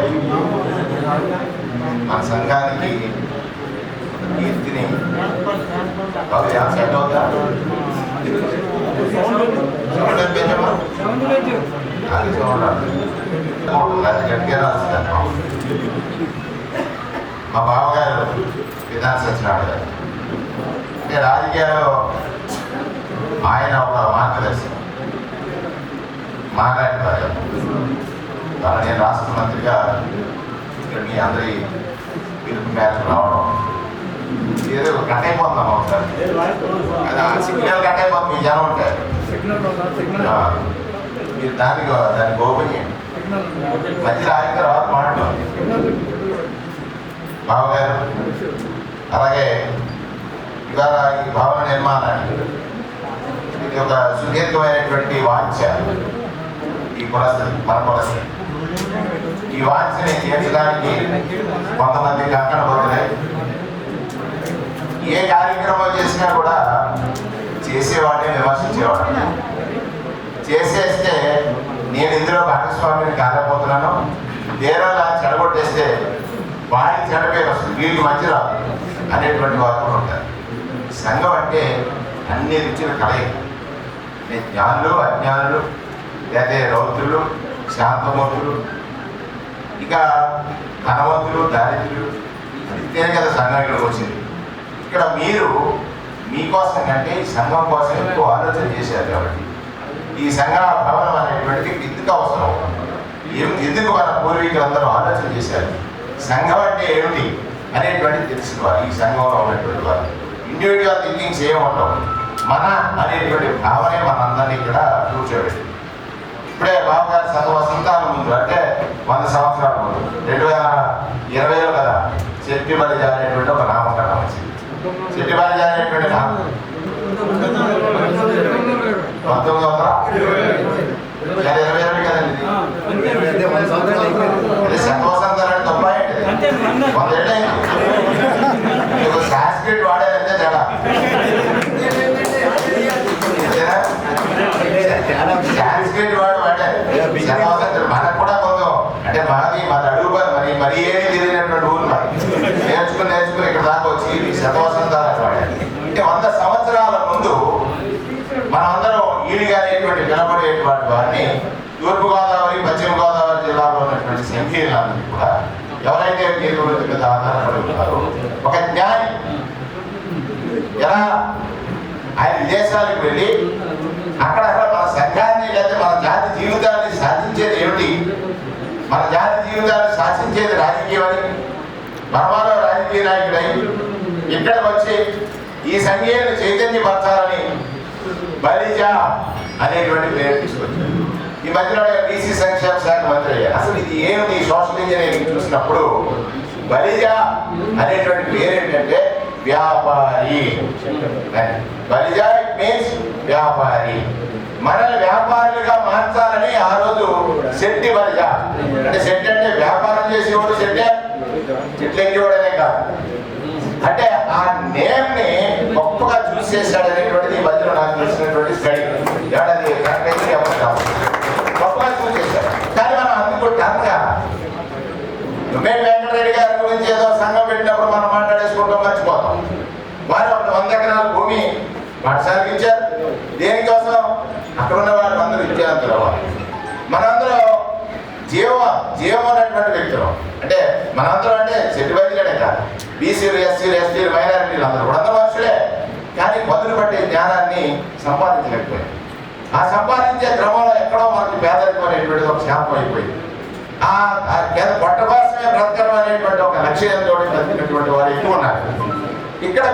మన సంఘానికి కీర్తిని బాబు సెట్ అవుతా గట్టిగా రాస్తుందమ్మా. మా బావగారు విధాన సత్యనారాయణ గారు అంటే రాజకీయాల్లో ఆయన ఒక మార్గదర్శనం మాట్లాడతారు. నేను రాష్ట్ర మంత్రిగా ఇక్కడ మీ అందరి పిలుపు మేరకు రావడం ఏదో కట్ అయిపోతున్నాం ఒకసారి. అది ఆ సిగ్నల్ కట్ అయిపోతుంది. మీ జనం ఉంటారు మీరు దానికి ఓపెన్ చేయండి. మధ్యలో ఆయన తర్వాత మాట్లాడు బావగారు. అలాగే ఇవాళ ఈ భవన నిర్మాణానికి ఇది ఒక సుదీర్ఘమైనటువంటి వాంఛ. ఈ కులస్తులు మన కులస్తులు ఈ వాంఛని తీర్చడానికి కొంతమంది కంకణ పడుతున్నాయి. ఏ కార్యక్రమం చేసినా కూడా చేసేవాడిని విమర్శించేవాడు. చేసేస్తే నేను ఇందులో భాగస్వామిని కాలేకపోతున్నాను, వేరేలా చెడగొట్టేస్తే వాడికి చెడ పేరు వస్తుంది, వీళ్ళకి మంచి రాదు అనేటువంటి వారు కూడా ఉంటారు. సంఘం అంటే అన్ని రుచుల కలయిక. జ్ఞానులు అజ్ఞానులు లేదా రౌద్రులు శాంతమూర్తులు ఇక ధనవంతులు దారిద్రులు అంతేనే కదా సంఘం ఇక్కడికి వచ్చింది. ఇక్కడ మీరు మీకోసం కంటే ఈ సంఘం కోసం ఎక్కువ ఆలోచన చేశారు. కాబట్టి ఈ సంఘ భవనం అనేటువంటిది ఎందుకు అవసరం, ఎందుకు మన పూర్వీకులందరూ ఆలోచన చేశారు, సంఘం అంటే ఏమిటి అనేటువంటిది తెలిసిన వారు ఈ సంఘంలో ఉన్నటువంటి వారు. ఇండివిజువల్ థింకింగ్స్ ఏముండవు, మన అనేటువంటి భావనే మనందరినీ ఇక్కడ కూర్చోబెట్టింది. ఇప్పుడే బాబు గారి వసంతాల ముందు అంటే 100 సంవత్సరాల ముందు 2020లో కదా చెట్టి బలిజ అనేటువంటి ఒక నామకరణం వచ్చింది. చెట్టి బలిజ అనేటువంటి 1922 కదండి. శతవసంతాలు అంటే తప్ప 100 ఏళ్ళు అయింది. సాంస్క్రిట్ వాడారంటే తేడా. సాంస్క్రిట్ వాడారు శతవసంతాలు. మనకు కూడా కొంచెం అంటే మాది అడుగు మరి ఏమీ తెలియనటువంటి ఊరు మరి నేర్చుకుని ఇక్కడ దాకా వచ్చి శతవసంతాలు వాడారు. అంటే 100 సంవత్సరాల ముందు మనమందరం ఈడిగా అనేటువంటి పిలబడేటువంటి వారిని తూర్పుగోదావరి పశ్చిమ గోదావరి జిల్లాలో ఉన్నటువంటి సంఖ్యలందరినీ కూడా ఎవరైతే తీర్పుల మీద ఆధారపడి ఉన్నారో ఒక జ్ఞాని ఎలా ఆయన విదేశాలకు వెళ్ళి అక్కడ మన సంఘాన్ని లేదా మన జాతి జీవితాన్ని సాధించేది ఏమిటి, మన జాతి జీవితాన్ని శాసించేది రాజకీయం అని బర్మాలో రాజకీయ నాయకుడై ఇక్కడికి వచ్చి ఈ సంఘీయులను చైతన్యపరచాలని బలిజా అనేటువంటి పేరు తీసుకొచ్చారు. ఈ మధ్యలో బీసీ సంక్షేమ శాఖ మంత్రి అయ్యారు. అసలు ఇది ఏమిటి సోషల్ ఇంజనీరింగ్ చూసినప్పుడు బలిజా అనేటువంటి పేరు ఏంటంటే వ్యాపారి. బలిజా ఇట్ మీన్స్ వ్యాపారి. మనల్ని వ్యాపారులుగా మార్చాలని ఆ రోజు శెట్టి బలిజా అంటే శెట్టి అంటే వ్యాపారం చేసేవాడు, శెట్టి చెట్లెక్కేవాడనే కాదు, అంటే ఆ నేమ్ ని గొప్పగా చూస్ చేశాడు అనేటువంటిది ఈ మధ్యలో నాకు తెలిసినటువంటి స్టడీ. ఏడాది గొప్పగా చూస్ చేశాడు. కానీ మనం అందుకు టర్గా వెంకటరెడ్డి గారి గురించి ఏదో సంఘం పెట్టినప్పుడు మనం మాట్లాడేసుకుంటాం, మర్చిపోతాం. వారు 100 ఎకరాల భూమి పాఠశాలకు ఇచ్చారు. దేనికోసం? అక్కడ ఉన్న వాళ్ళు అందరూ విద్యార్థులు అవ్వాలి. మనందరూ జీవం అనేటువంటి వ్యక్తులు. అంటే మనందరూ అంటే చెట్టు బయలుగానే కాదు, బీసీలు, ఎస్సీలు, ఎస్టీలు, మైనారిటీలు అందరూ కూడా అందరూ మనుషులే. కానీ పదులు పట్టే జ్ఞానాన్ని సంపాదించలేకపోయారు. ఆ సంపాదించే క్రమంలో ఎక్కడో మనకి పేదరికం అనేటువంటిది ఒక శాపం అయిపోయింది. పొట్ట కోసమే బ్రతకడం అనేటువంటి ఒక లక్ష్యంతో బ్రతికినటువంటి వారు ఎక్కువ ఉన్నారు. ఇక్కడ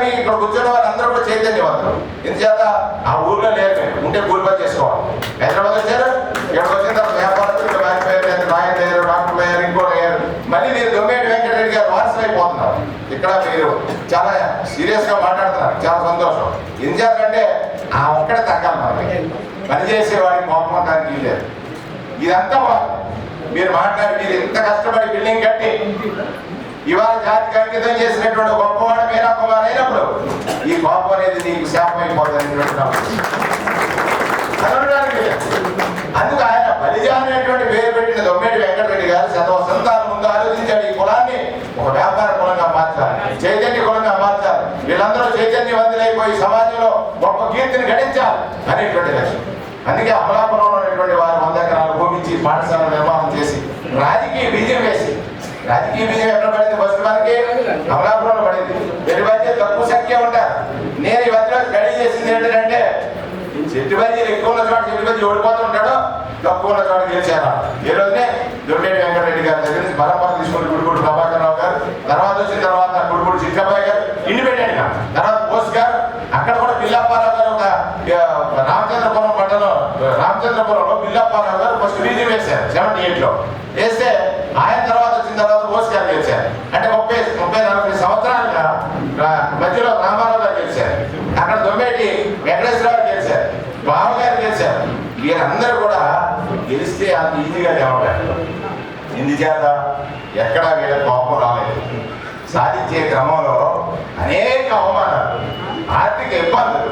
కూర్చున్న వారు అందరూ కూడా చైతన్యవంతులు. ఎందుచేత ఆ ఊర్లో లేరు, ఉంటే కూలి పని చేసుకోవాలి. హైదరాబాద్ వచ్చారు, ఇక్కడికి వచ్చిన తర్వాత వ్యాపారస్తులు మారిపోయారు, లాయర్లు అయ్యారు, డాక్టర్లు అయ్యారు, ఇంకోటి అయ్యారు. మళ్ళీ మీరు దొమ్మేటి వెంకటరెడ్డి గారు వారసులు అయిపోతున్నారు. ఇక్కడ మీరు చాలా సీరియస్గా మాట్లాడుతున్నారు, చాలా సంతోషం. ఎందుకంటే ఆ ఒక్కడే తగ్గాలి. మనకి పనిచేసేవాడికి కోపమతానికి లేదు. ఇదంతా మీరు మాట్లాడి మీరు ఇంత కష్టపడి బిల్డింగ్ కట్టి ఇవాళ జాతికి అంకితం చేసినటువంటి గొప్పవాడు మీరా కుమార్ అయినప్పుడు ఈ కోపం అనేది నీకు శాపం అయిపోతుంది. అందుకు ఆయన బలిజ అనేటువంటి పేరు పెట్టిన దొమ్మేటి వెంకటరెడ్డి గారు సంతానం ముందు ఆలోచించాడు. ఈ కులాన్ని ఒక వ్యాపార కులంగా మార్చాలి, చైతన్య కులంగా మార్చాలి, వీళ్ళందరూ చైతన్యవంతులైపోయి సమాజంలో గొప్ప కీర్తిని గడించాలి అనేటువంటి లక్ష్యం. అందుకే అమలాపురంలో ఉన్నటువంటి వారు 100 ఎకరాలు భూమించి పాఠశాల నిర్మాణం చేసి రాజకీయ బీజం వేసి, రాజకీయ బీజం ఎక్కడ పడింది? ఫస్ట్ మనకి అమలాపురంలో పడింది. వెరి మధ్య తక్కువ సంఖ్య ఉంటారు. నేను ఈ మధ్యలో స్టడీ చేసింది ఏంటంటే చెట్టు బజ్జీలు ఎక్కువ ఉన్న చోట చెట్టు బజ్జీ ఓడిపోతుంటాడు, తక్కువ ఉన్న చోట గెలిచారు. ఈ రోజునే దొమ్మేటి వెంకటరెడ్డి గారి దగ్గర నుంచి బలంపర తీసుకుని గుడిపూడి ప్రభాకర్ రావు గారు, తర్వాత వచ్చిన తర్వాత గుడిపూడి చిట్టబ్బాయి గారు ఇండిపెండెంట్ గా, తర్వాత బోస్ గారు, అక్కడ కూడా బిల్లాప్పారావు గారు ఒక రామచంద్రపురం మండలం రామచంద్రపురంలో బిల్లాప్పారావు గారు ఫస్ట్ బీజీ వేశారు 78లో వేస్తే ఆయన తర్వాత వచ్చిన తర్వాత బోస్ గారు గెలిచారు. అంటే 30-40 సంవత్సరాలుగా మధ్యలో రామారావు గారు గెలిచారు. అక్కడ దొమ్మేటి వెంకటేశ్వరరావు గెలిచారు, బాబు గారు గెలిచారు. వీరందరూ కూడా గెలిస్తే అంత ఈజీగా లేవలేదు. ఇందుచేత ఎక్కడా వీళ్ళ కోపం రాలేదు. సాధించే క్రమంలో అనేక అవమానాలు, ఆర్థిక ఇబ్బందులు,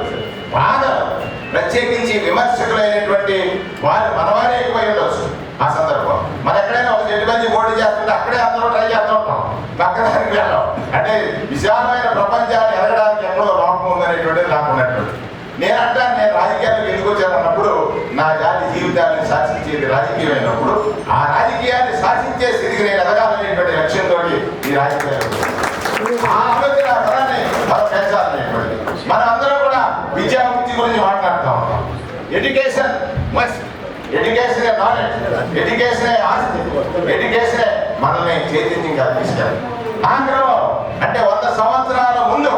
బాధలు, ప్రత్యేకించి విమర్శకులైనటువంటి వారు మనవారే ఎక్కువ ఉండొచ్చు. ఆ సందర్భం మన ఎక్కడైనా ఒక చెట్టు మంది పోటీ చేస్తుంటే అక్కడే అందరూ ట్రై చేస్తూ ఉంటాం, పక్కదానికి వెళ్ళాం. అంటే విశాలమైన ప్రపంచాన్ని ఎదగడానికి ఎక్కడో లోపం ఉందనేటువంటిది నాకు ఉన్నటువంటి. నేనంటాను, నేను రాజకీయాలకు ఎందుకు వచ్చానన్నప్పుడు నా జాతి జీవితాన్ని శాసించేది రాజకీయమైనప్పుడు ఆ రాజకీయాన్ని శాసించే స్థితికి నేను ఎదగాలనేటువంటి లక్ష్యంతో ఈ రాజకీయాలు ఆ ఆలోచన పదాన్ని మనం పెంచాలనేటువంటిది. మనం అందరూ కూడా విద్యా వృత్తి గురించి మాట్లాడుతూ ఉంటాం. ఎడ్యుకేషన్ మస్ట్, ఎడ్యుకేషనే నాలెడ్జ్, ఎడ్యుకేషనే ఆస్తి, ఎడ్యుకేషనే మనల్ని చైతన్యంగా తీసుకెళ్ళాలి. ఆంధ్రలో అంటే 100 సంవత్సరాల ముందు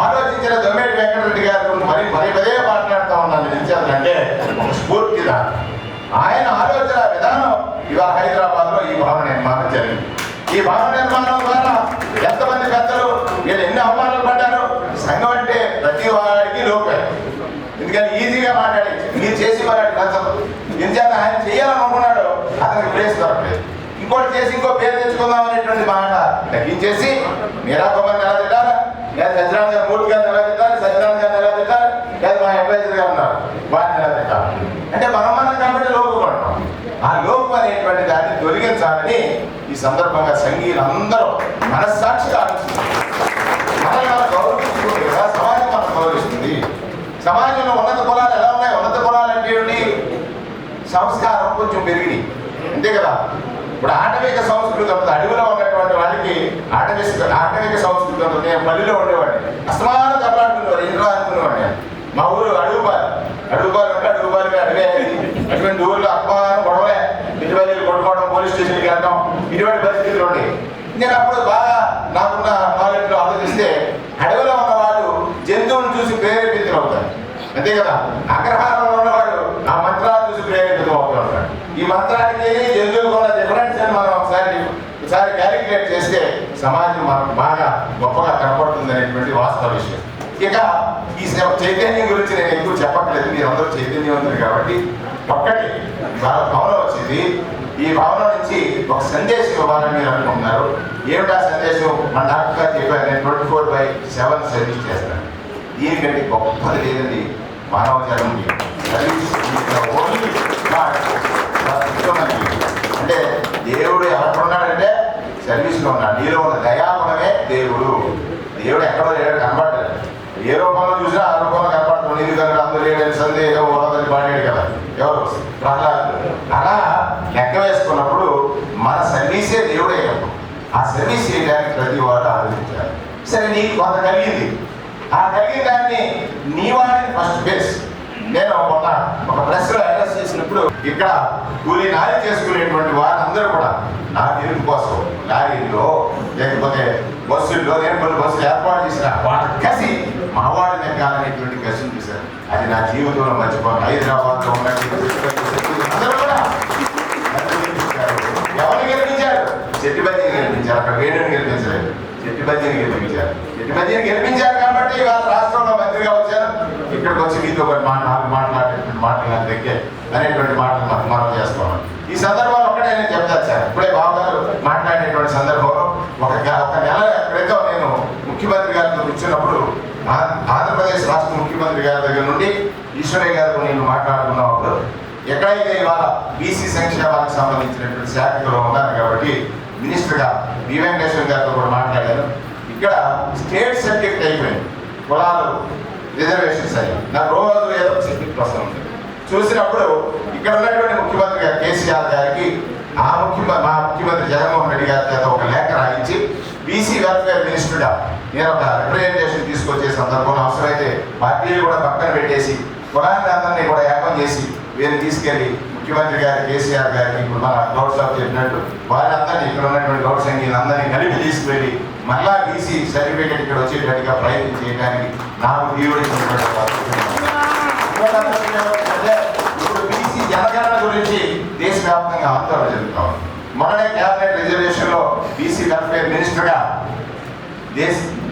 ఆలోచించిన దొమ్మేటి వెంకటరెడ్డి గారు మరి పదే మాట్లాడుతూ ఉన్నాను. నిలిచారంటే ఒక స్ఫూర్తిగా ఆయన ఆలోచన విధానం ఇవాళ హైదరాబాద్లో ఈ భవన నిర్మాణం జరిగింది. ఈ భవన నిర్మాణం ద్వారా ఎంతమంది పెద్దలు వీళ్ళు ఎన్ని అవమానాలు పడ్డారు. సంఘం అంటే ప్రతి వాడికి లోపే, ఎందుకని ఈజీగా మాట్లాడి మీరు చేసి వాడి నచ్చదు. ఎందుచేత ఆయన చేయాలనుకున్నాడు, అతనికి ప్లేస్ దొరకలేదు. ఇంకోటి చేసి ఇంకో పేరు తెచ్చుకుందాం అనేటువంటి మాట తగ్గించేసి మీరా కుమార్ని ఎలా తిట్టాలి, లేదా సత్యనారాయణ గారు మూర్తి గారిని ఎలా తిట్టాలి, సత్యనారాయణ గారిని ఎలా తిట్టాలి, లేదా మా అడ్వైజర్ గారు ఉన్నారు వారిని ఎలా తిట్టాలి అంటే మనం కాబట్టి లోపు పడతాం. ఆ లోపు అనేటువంటి దాన్ని తొలగించాలని ఈ సందర్భంగా సంఘీయులందరూ మనస్సాక్షిగా ఆలోచిస్తున్నారు. మనల్ని మనం గౌరవించుకుంటే కదా సమాజం మనం గౌరవిస్తుంది. సమాజంలో ఉన్నత కులాలు ఎలా ఉన్నాయి? ఉన్నత కులాలు అంటే సంస్కారం కొంచెం పెరిగి అంతే కదా. ఇప్పుడు ఆటవిక సంస్కృతి ఉంటుంది. అడవిలో ఉన్నటువంటి వాళ్ళకి ఆటవిక సంస్కృతి ఉంటుంది. నేను పల్లెలో ఉండేవాడిని, అసమాన దెబ్బలాడుకునేవాడు, ఇంట్లో అనుకునేవాడిని. మా ఊరు అడుగుపాలు అంటే అడుగుపాలుగా అడివే. అటువంటి ఊర్లో అపమానం గొడవలే, ఇటువంటి కొట్టుకోవడం, పోలీస్ స్టేషన్కి వెళ్ళడం, ఇటువంటి పరిస్థితులు ఉండేవి. నేను అప్పుడు బాగా నాకున్న నాలెడ్జ్లో ఆలోచిస్తే అడవిలో ఉన్నవాడు జంతువులను చూసి ప్రేరేపితులు అవుతారు అంతే కదా. అగ్రహారంలో ఉన్నవాడు ఆ మంత్రాలు చూసి ప్రేరేపితులు అవుతూ ఉంటాడు. ఈ మంత్రానికి జంతువులకు ఉన్న డిఫరెన్స్ అని మనం ఒకసారి క్యాలిక్యులేట్ చేస్తే సమాజం మనకు బాగా గొప్పగా కనపడుతుంది అనేటువంటి వాస్తవ విషయం. ఇక ఈ చైతన్యం గురించి నేను ఎక్కువ చెప్పట్లేదు, మీరు అందరూ చైతన్యవంతులు కాబట్టి. ఒక్కటి భవనం వచ్చింది, ఈ భవనం నుంచి ఒక సందేశం ఇవ్వాలని మీరు అనుకుంటున్నారు. ఏమిటా సందేశం? మన డాక్టర్ గారు చెప్పారు, నేను 24/7 సర్వీస్ చేస్తాను. దీనికంటే గొప్పది లేదండి మానవ జనం సర్వీస్. అంటే దేవుడు ఎక్కడున్నాడంటే సర్వీస్లో ఉన్నాడు. నీలో ఉన్న దయాగుణమే దేవుడు. దేవుడు ఎక్కడో లేడు, కనపడ్డాడు. ఏ రూపంలో చూసినా ఆ రూపంలో కనపడుతుంది. ఎందుకంటే అందరూ లేడని సందేహం ఉన్నదని పాడాడు కదా ఎవరు, ప్రహ్లాదుడు. అలా లెక్క వేసుకున్నప్పుడు మన సర్వీసే దేవుడే. ఆ సర్వీస్ చేయడానికి ప్రతి వాడు ఆలోచించాలి. సరే నీకు కొంత కలిగింది, ఆ కలిగిన దాన్ని నీ వాడిని ఫస్ట్ బేస్. నేను ఒక ప్రెస్లో అడ్రస్ చేసినప్పుడు ఇక్కడ కూలీ నాలి చేసుకునేటువంటి వారందరూ కూడా నా తీర్పు కోసం లారీల్లో లేకపోతే బస్సుల్లో నేను కొన్ని బస్సులు ఏర్పాటు చేసిన వాళ్ళ కసి మా వాడిని ఎక్కాలనేటువంటి కసిని చూశారు. అది నా జీవితంలో మర్చిపోను. హైదరాబాద్లో ఉన్నటువంటి అందరూ కూడా ఎవరిని గెలిపించారు? చెట్టు బజ్జీని గెలిపించారు. అక్కడ వేణుని గెలిపించలేదు, చెట్టు బజ్జీని గెలిపించారు. చెట్టు బజ్జీని గెలిపించారు కాబట్టి వాళ్ళ రాష్ట్రంలో మంత్రిగా వచ్చారు. ఇక్కడికి వచ్చి మీతో నాలుగు మాట్లాడేటువంటి మాటలు నాకు దగ్గర అనేటువంటి మాటలు మనం చేస్తున్నాం. ఈ సందర్భంలో ఒకటే నేను చెప్తాను సార్, ఇప్పుడే బాబు గారు మాట్లాడేటువంటి సందర్భంలో ఒక నెల క్రితం నేను ముఖ్యమంత్రి గారితో కూర్చున్నప్పుడు ఆంధ్రప్రదేశ్ రాష్ట్ర ముఖ్యమంత్రి గారి దగ్గర నుండి ఈశ్వరయ్య గారితో నేను మాట్లాడుకున్నప్పుడు ఎక్కడైతే ఇవాళ బీసీ సంక్షేమానికి సంబంధించినటువంటి శాఖలో ఉన్నారు కాబట్టి మినిస్టర్గా బి వెంకటేశ్వర గారితో కూడా మాట్లాడాను. ఇక్కడ స్టేట్ సబ్జెక్ట్ అయిపోయింది, కులాలు రిజర్వేషన్స్ అయ్యి నాకు రోజు ఏదో సబ్జెక్ట్ వస్తూ ఉంటుంది. చూసినప్పుడు ఇక్కడ ఉన్నటువంటి ముఖ్యమంత్రి గారు కేసీఆర్ గారికి మా ముఖ్యమంత్రి జగన్మోహన్ రెడ్డి గారి చేత ఒక లేఖ రాయించి బీసీ వెల్ఫేర్ మినిస్టర్గా నేను ఒక రిప్రజెంటేషన్ తీసుకొచ్చే సందర్భంలో అవసరమైతే పార్టీలు కూడా పక్కన పెట్టేసి కులాన్ని అందరినీ కూడా ఏకం చేసి వీరిని తీసుకెళ్లి ముఖ్యమంత్రి గారి కేసీఆర్ గారికి ఇప్పుడు మన గౌడ్ సాబ్ చెప్పినట్టు వారందరినీ ఇక్కడ ఉన్నటువంటి గౌడ్ సంఘీయులు అందరినీ కలిపి తీసుకువెళ్ళి మళ్ళా బీసీ సర్టిఫికేట్ ఇక్కడ వచ్చేటట్టుగా ప్రయత్నం చేయడానికి నాకు దేవుడి ఇప్పుడు బీసీ జనగణన గురించి దేశవ్యాప్తంగా ఆందోళన జరుగుతాం. మొన్ననే క్యాబినెట్ రిజర్వేషన్ లో బీసీ వెల్ఫేర్ మినిస్టర్గా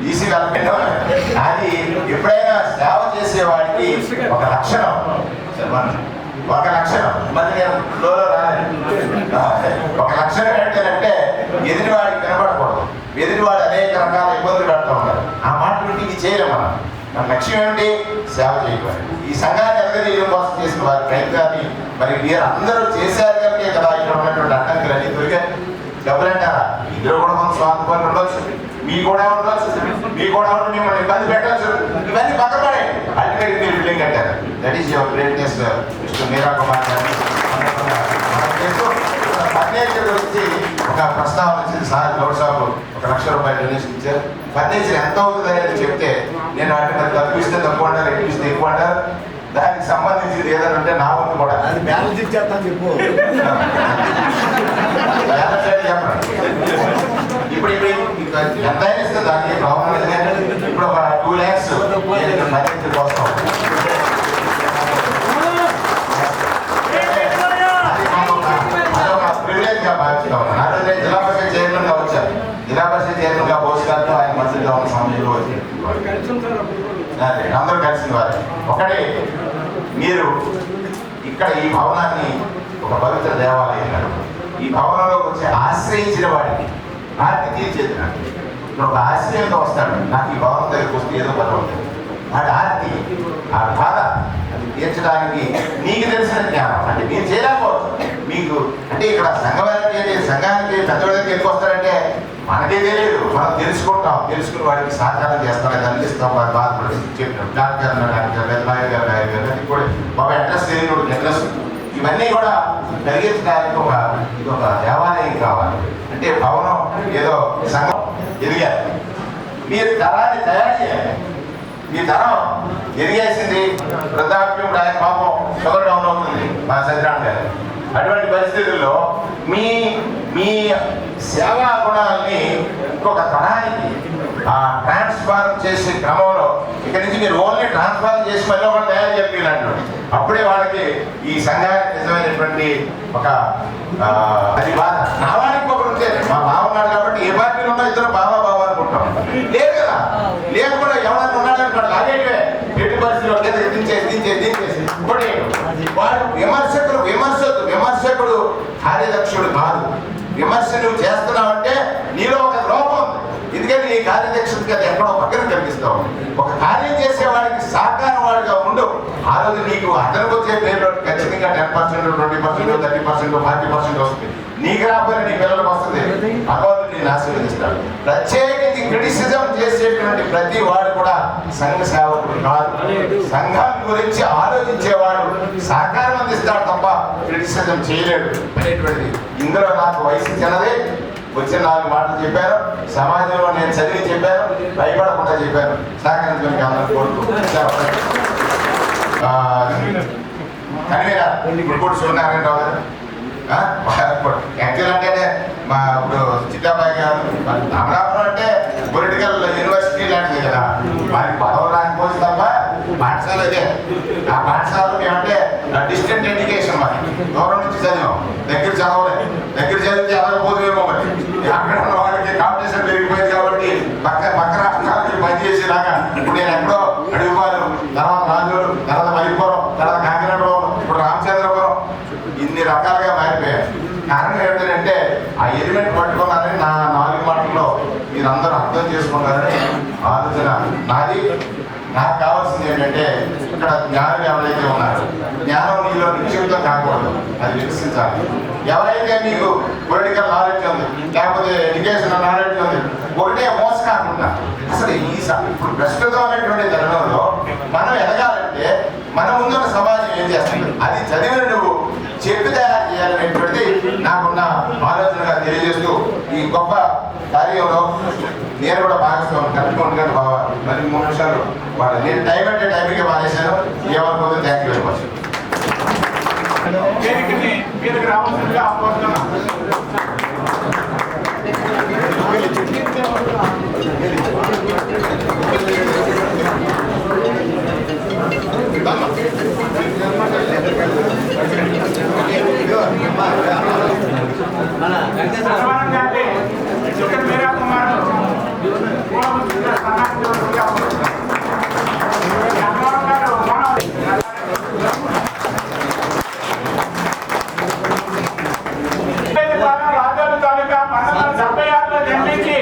బీసీ వెల్ఫేర్ అది ఎప్పుడైనా సేవ చేసేవాడికి ఒక లక్షణం మరి నేను రాలేదు. ఒక లక్షణం ఏంటంటే ఎదుటివాడికి వినపడకూడదు, ఎదుటివాడు అనేక రకాల ఇబ్బందులు పెడతా ఉన్నారు. ఆ మాట నుండి ఇది చేయలేం మనం. మన లక్ష్యం ఏమిటి? సేవ చేయడం. ఈ సంఘాన్ని ఎదగజేయడం కోసం చేసిన వారి ప్రయత్నాన్ని మరి మీరు అందరూ చేశారు కనుకే కదా ఇక్కడ ఉన్నటువంటి అడ్డంకులన్నీ తొలిగాయి. డబ్బులంటారా? ఇందులో కూడా కొంత స్వార్థపరులు ఉండొచ్చు, మీ కూడా ఉండొచ్చు, మీ కూడా ఉండి మిమ్మల్ని ఇబ్బంది పెట్టవచ్చు. ఇవన్నీ పక్కపడే అల్టిమేట్ మీరు బిల్డింగ్ కట్టారు. That is your greatness mister Meera Kumar గారు. ఫర్నిచర్ వచ్చి ఒక ప్రస్తావన వచ్చింది సార్, గౌడ్ సాబ్ 1 లక్ష రూపాయలు డొనేషన్ ఇచ్చారు. ఫర్నిచర్ ఎంత అవుతుంది అనేది చెప్తే నేను అంటే మరి తక్కువ ఇస్తే తక్కువ అంటారు, ఎక్కువ ఇస్తే ఎక్కువ అంటారు. దానికి సంబంధించింది ఏదైనా ఉంటే నా వంతు కూడా బ్యాలెన్స్ ఇచ్చేస్తాను చెప్పు. ఇప్పుడు ఎంత అయినా ఇస్తే దానికి ప్రాబ్లం లేదు. ఇప్పుడు ఒక 2 lakhs ఫర్నిచర్ కోసం ప్రివిలేజ్గా భావిస్తా ఉన్నాను. ఆ రోజు జిల్లా పరిషత్ చైర్మన్గా వచ్చారు. జిల్లా పరిషత్ చైర్మన్గా పోస్టులతో ఆయన మంత్రిగా ఉన్న సమయంలో వచ్చి అందరూ కలిసిన వారు. ఒకటి, మీరు ఇక్కడ ఈ భవనాన్ని ఒక పవిత్ర దేవాలయం, ఈ భవనంలోకి వచ్చి ఆశ్రయించిన వాడికి ఆర్తి తీర్చేది. ఇప్పుడు ఒక ఆశ్రయంతో వస్తాడు, నాకు ఈ భవనం దగ్గరికి వస్తే ఏదో పర్వాలేదు, వాడి ఆర్తి ఆ బాధ అది తీర్చడానికి నీకు తెలిసిన జ్ఞానం అంటే మీరు చేయలేకపోవచ్చు. మీకు అంటే ఇక్కడ సంఘానికి పెద్దవాళ్ళకి ఎక్కువ వస్తారంటే మనకే తెలియదు, మనం తెలుసుకుని వాడికి సహకారం చేస్తాం, అందిస్తాం. వాడు బాధపడి చెప్పినాం డాక్టర్ లాయర్ గారు అది కూడా బాబా అడ్రస్ తెలియదు, అడ్రస్ ఇవన్నీ కూడా కలిగించడానికి ఇది ఒక దేవాలయం కావాలి. అంటే భవనం ఏదో సంఘం ఎదిగారు, మీరు తరాన్ని తయారు చేయాలి. మీ తరం ఎదిగేసింది, వృద్ధాప్యం ఆయన పాపం షుగర్ డౌన్ అవుతుంది మా సత్యనారాయణ గారు. అటువంటి పరిస్థితుల్లో మీ సేవా గుణాలని ఇంకొక తరానికి ట్రాన్స్ఫార్మ్ చేసే క్రమంలో ఇక్కడి నుంచి మీరు ఓన్లీ ట్రాన్స్ఫార్మ్ చేసి మళ్ళీ ఒకటి తయారు చెప్పినట్టు అప్పుడే వాళ్ళకి ఈ సంఘానికి నిజమైనటువంటి ఒక అది బాధ. నా వాడికి ఒకరు ఉంటే మా బావ ఉన్నాడు కాబట్టి ఏ పార్టీలో ఉన్నా ఇద్దరు బావా అనుకుంటాం. లేదు కదా, లేకుండా ఎవరైనా ఉన్నాడనుకోండి లాగేటివే ఎట్టి పరిస్థితుల్లో దించేసి ఇంకోటి వాడు విమర్శకుడు కార్యదక్షుడు కాదు. విమర్శ నువ్వు చేస్తున్నావంటే నీలో ఒక లోపం ఉంది. ఎందుకంటే నీ కార్యదక్షుడికి అది ఎక్కడో పక్కన కనిపిస్తావు. ఒక కార్యం చేసేవాడికి సహకారం వాడిగా ఉండు. ఆ రోజు నీకు అందరికి వచ్చే పేరు ఖచ్చితంగా 10%, 20%, 30%, 40% వస్తుంది. నీకు రాబోయే నీ పిల్లలకు వస్తుంది. భగవంతుడు నేను ఆశీర్వదిస్తాడు. ప్రత్యేకించి క్రిటిసిజం చేసేటువంటి ప్రతి వాడు కూడా సంఘ సేవకుడు కాదు. సంఘం గురించి ఆలోచించేవాడు సహకారం అందిస్తాడు తప్ప క్రిటిసిజం చేయలేడు అనేటువంటిది. ఇందులో నాకు వయసు చిన్నదే, వచ్చిన 4 మాటలు చెప్పాను. సమాజంలో నేను చదివి చెప్పాను, భయపడకుండా చెప్పాను. సహకరించడానికి అందరూ కోరుతూ కన్వీనర్ ఇప్పుడు సూర్యనారాయణరావు గారు యాక్చువల్ అంటేనే మా ఇప్పుడు చిట్టాబాయి గారు అమరావతి అంటే పొలిటికల్ యూనివర్సిటీ లాంటిది కదా. వారికి పదవులు రాకపోతే తప్ప పాఠశాల అదే. ఆ పాఠశాలలో మేమంటే డిస్టెంట్ ఎడ్యుకేషన్ మరి దూరం నుంచి చదివాం, దగ్గర చదవలేదు. దగ్గర చదివితే ఎలాగపోతుందేమో మరి అక్కడ ఉన్న వాళ్ళకి కాంపిటీషన్ పెరిగిపోయింది కాబట్టి పక్క రాష్ట్రాలకి పనిచేసేలాగా ఇప్పుడు నేను ఎక్కడో అడుగుపాలు, తర్వాత రాజూరు, తర్వాత మలిపురం, తర్వాత కాకినాడపురం, ఇప్పుడు రామచంద్రపురం, ఇన్ని రకాలుగా మారిపోయాయి. కారణం ఏమిటంటే ఆ ఎలిమెంట్ పట్టుకున్నారని నా 4 మాటల్లో మీరందరూ అర్థం చేసుకున్నారని ఆలోచన నాది. నాకు కావాల్సింది ఏంటంటే ఇక్కడ జ్ఞానం ఎవరైతే ఉన్నారో జ్ఞానం మీలో నిక్షిప్తం కాకూడదు, అది వికసించాలి. ఎవరైతే మీకు పొలిటికల్ నాలెడ్జ్ ఉంది, లేకపోతే ఎడ్యుకేషనల్ నాలెడ్జ్ ఉంది, ఒకటే మోస కాకుండా అసలు ఇప్పుడు ప్రస్తుతం అనేటువంటి తరుణంలో మనం ఎదగాలంటే మన ముందున్న సమాజం ఏం చేస్తుంది, అది చదివిన నువ్వు చెప్పి తయారు చేయాలనేటువంటిది నాకున్న ఆలోచనగా తెలియజేస్తూ ఈ గొప్ప కార్యంలో నేను కూడా భాగస్వామి కలుపుకుంటున్నాను బాబా. మరి 3 నిమిషాలు వాళ్ళు నేను టైం అంటే టైంకి మానేశాను. ఏమనుకోదు. Thank you very much. మీదకి రావాల్సిందిగా ఆహ్వానిస్తున్నాను. రాజాలు తాలూకా 1976లో జన్మించి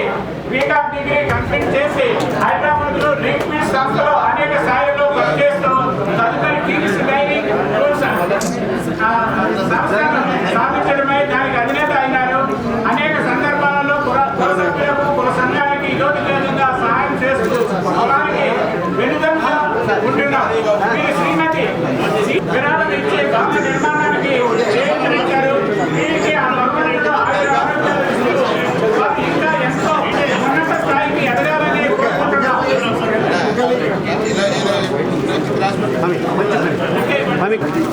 బీకామ్ డిగ్రీ కంప్లీట్ చేసి హైదరాబాద్ లో రీక్విడ్ సంస్థలో అనేక స్థాయిలో వర్క్ చేస్తూ తదుపరి కింగ్స్ డైనింగ్ స్థాపించడమై దానికి అధినేత అయినారు. అనేక సందర్భాలలో కుల సభ్యులకు, కుల సంఘానికి యోగ్యంగా సహాయం చేస్తూ కులానికి వెనుదంగా ఉంటున్నారు. మీరు శ్రీమతి విరాళం ఇచ్చే భవన నిర్మాణానికి చేయించారు. వీరికి ఆ భవనంలో ఇంకా ఎంతో ఉన్నత స్థాయికి ఎదగాలని కోరుకుంటున్నాం. కొంచెం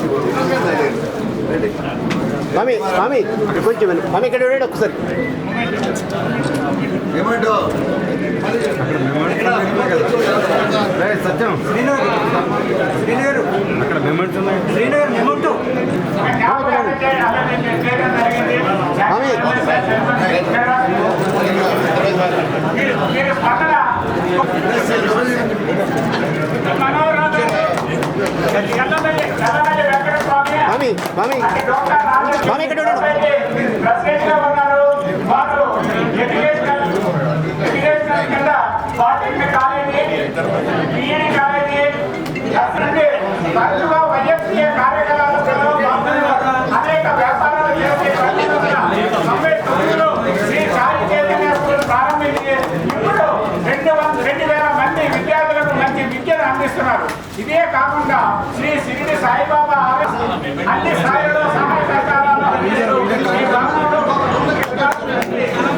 మమ్మీ ఇక్కడ ఒకసారి ఏమంటో సత్యం శ్రీనగర్ అక్కడ మెమెంట్స్ ఉన్నాయి. శ్రీనగర్ మెమెంట్ వైఎస్సీఏ కార్యకలాపాలలో అనేక వ్యాపారాలు చేసే శ్రీ సాయి చైతన్య స్కూల్ ప్రారంభించి ఇప్పుడు 2,000 మంది విద్యార్థులకు మంచి విద్యను అందిస్తున్నారు. ఇదే కాకుండా శ్రీ షిరిడి సాయిబాబా అన్ని స్థాయిలో సహాయ సహకారాలు అందిస్తూ ఈ గ్రామంలో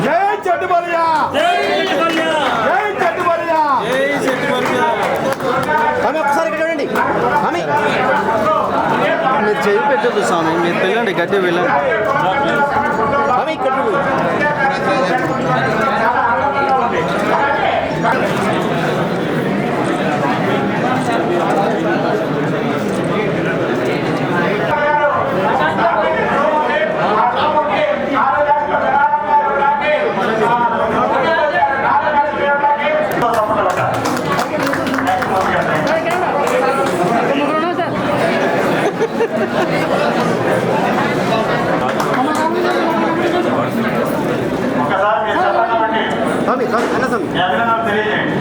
జై చెట్టుబలియా, జై చెట్టుబలియా. ఒకసారి ఇక్కడ చూడండి. మీరు చేయి పెట్టదు స్వామి, మీరు వెళ్ళండి, గట్టి వెళ్ళండి. ఇక్కడ ఒకసారి తెలియజేయండి.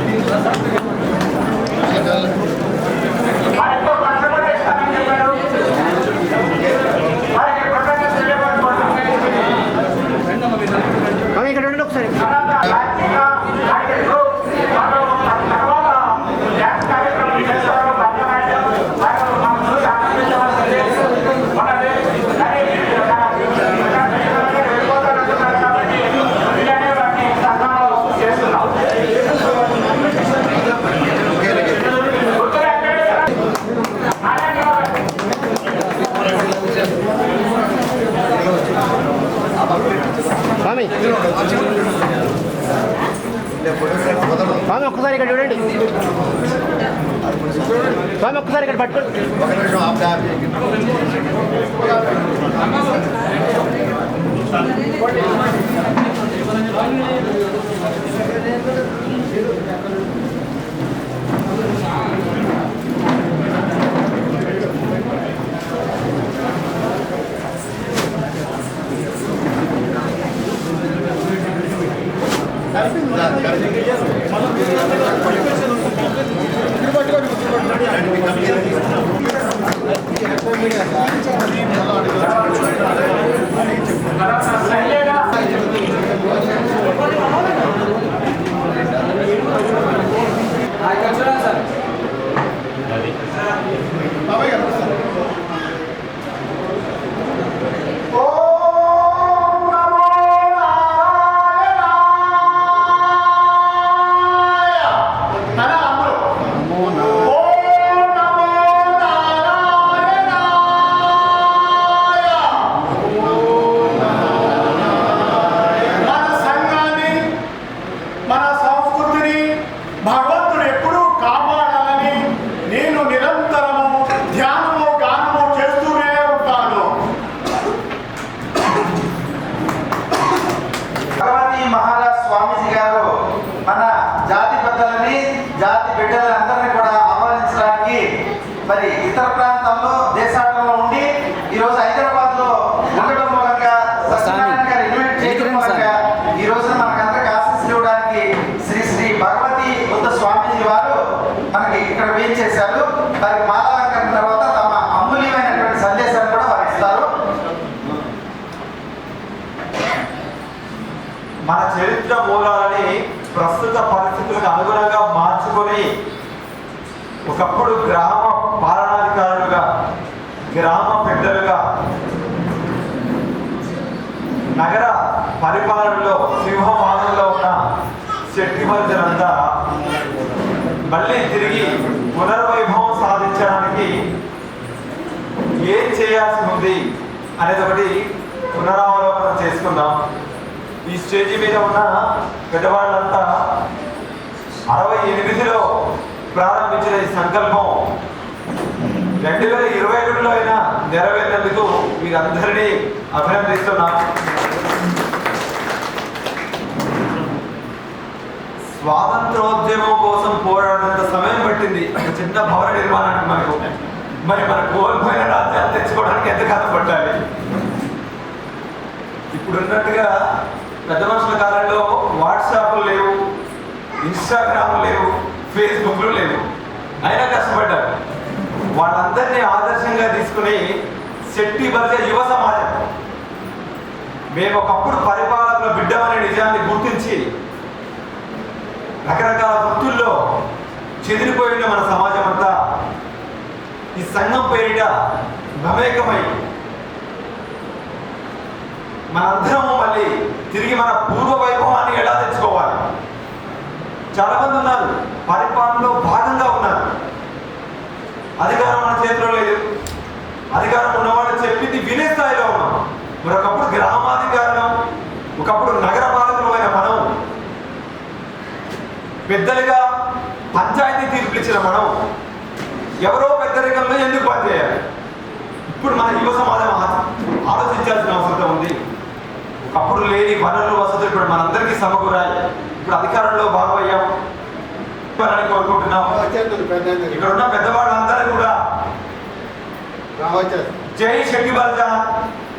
ఒక్కసారి ఇక్కడ చూడండి స్వామి, ఒక్కసారి ఇక్కడ పట్టుకోండి. ఒక నిమిషం ఆపు. మరి ఇతర ప్రాంతాల్లో దేశాలలో ఉండి ఈరోజు హైదరాబాద్లో ఉండడం మూలంగా సత్యనారాయణ గారు ఇన్వైట్ చేయడం మూలంగా ఈ రోజు మనకందరికి ఆశీస్సులు ఇవ్వడానికి శ్రీ శ్రీ భగవతి బుద్ధ స్వామీజీ వారు మనకి ఇక్కడ వేయించేశారు. వారికి మాలాలంకరణ తర్వాత తమ అమూల్యమైనటువంటి సందేశాన్ని కూడా వారు ఇస్తారు. మన చరిత్ర మూలాలని ప్రస్తుత పరిస్థితులకు అనుగుణంగా మార్చుకొని ఒకప్పుడు గ్రామ పాలనాధికారులుగా, గ్రామ పెద్దలుగా, నగర పరిపాలనలో సింహవాహనంలో ఉన్న శెట్టి వర్జనంతా మళ్ళీ తిరిగి పునర్వైభవం సాధించడానికి ఏం చేయాల్సి ఉంది అనేది ఒకటి పునరావలోకనం చేసుకుందాం. ఈ స్టేజీ మీద ఉన్న పెద్దవాళ్ళంతా 68లో ప్రారంభించిన ఈ సంకల్పం 2021లో అయినా నెరవేరినందుకు మీరందరినీ అభినందిస్తున్నాం. స్వాతంత్రోద్యమం కోసం పోరాడినంత సమయం పట్టింది ఒక చిన్న భవన నిర్మాణానికి మనకు. మరి మన కోల్పోయిన రాజ్యాలు తెచ్చుకోవడానికి ఎంతకాలం పట్టాలి? ఇప్పుడున్నట్టుగా పెద్ద మనుషుల కాలంలో వాట్సాప్లు లేవు, ఇన్స్టాగ్రామ్లు లేవు, ఫేస్బుక్లు లేవు. అయినా కష్టపడ్డారు. వాళ్ళందరినీ ఆదర్శంగా తీసుకుని శెట్టి బర్జ యువ సమాజం మేము ఒకప్పుడు పరిపాలకుల బిడ్డమనే నిజాన్ని గుర్తించి రకరకాల వృత్తుల్లో చెదిరిపోయిన మన సమాజం అంతా ఈ సంఘం పేరిట మమేకమై మనందరము మళ్ళీ తిరిగి మన పూర్వ వైభవాన్ని ఎలా తెచ్చుకోవాలి? చాలా మంది ఉన్నారు, పరిపాలనలో భాగంగా ఉన్నారు, అధికారం మన చేతిలో లేదు. అధికారం ఉన్నవాళ్ళు చెప్పింది వినే స్థాయిలో ఉన్నాం. మరొకప్పుడు గ్రామాధికారం, ఒకప్పుడు నగర పాలకులు అయిన మనం, పెద్దలుగా పంచాయతీ తీర్పులు ఇచ్చిన మనం ఎవరో పెద్దరికంలో ఎందుకు పనిచేయాలి? ఇప్పుడు మన యువ సమాజం ఆలోచించాల్సిన అవసరం ఉంది. ఒకప్పుడు లేని వనరులు, వసతులు ఇప్పుడు మనందరికీ సమకూరాయి. ఇప్పుడు అధికారంలో భాగమయ్యాం అని కోరుకుంటున్నాం. ఇక్కడ ఉన్న పెద్దవాళ్ళందరూ కూడా జై శెట్టి బర్జ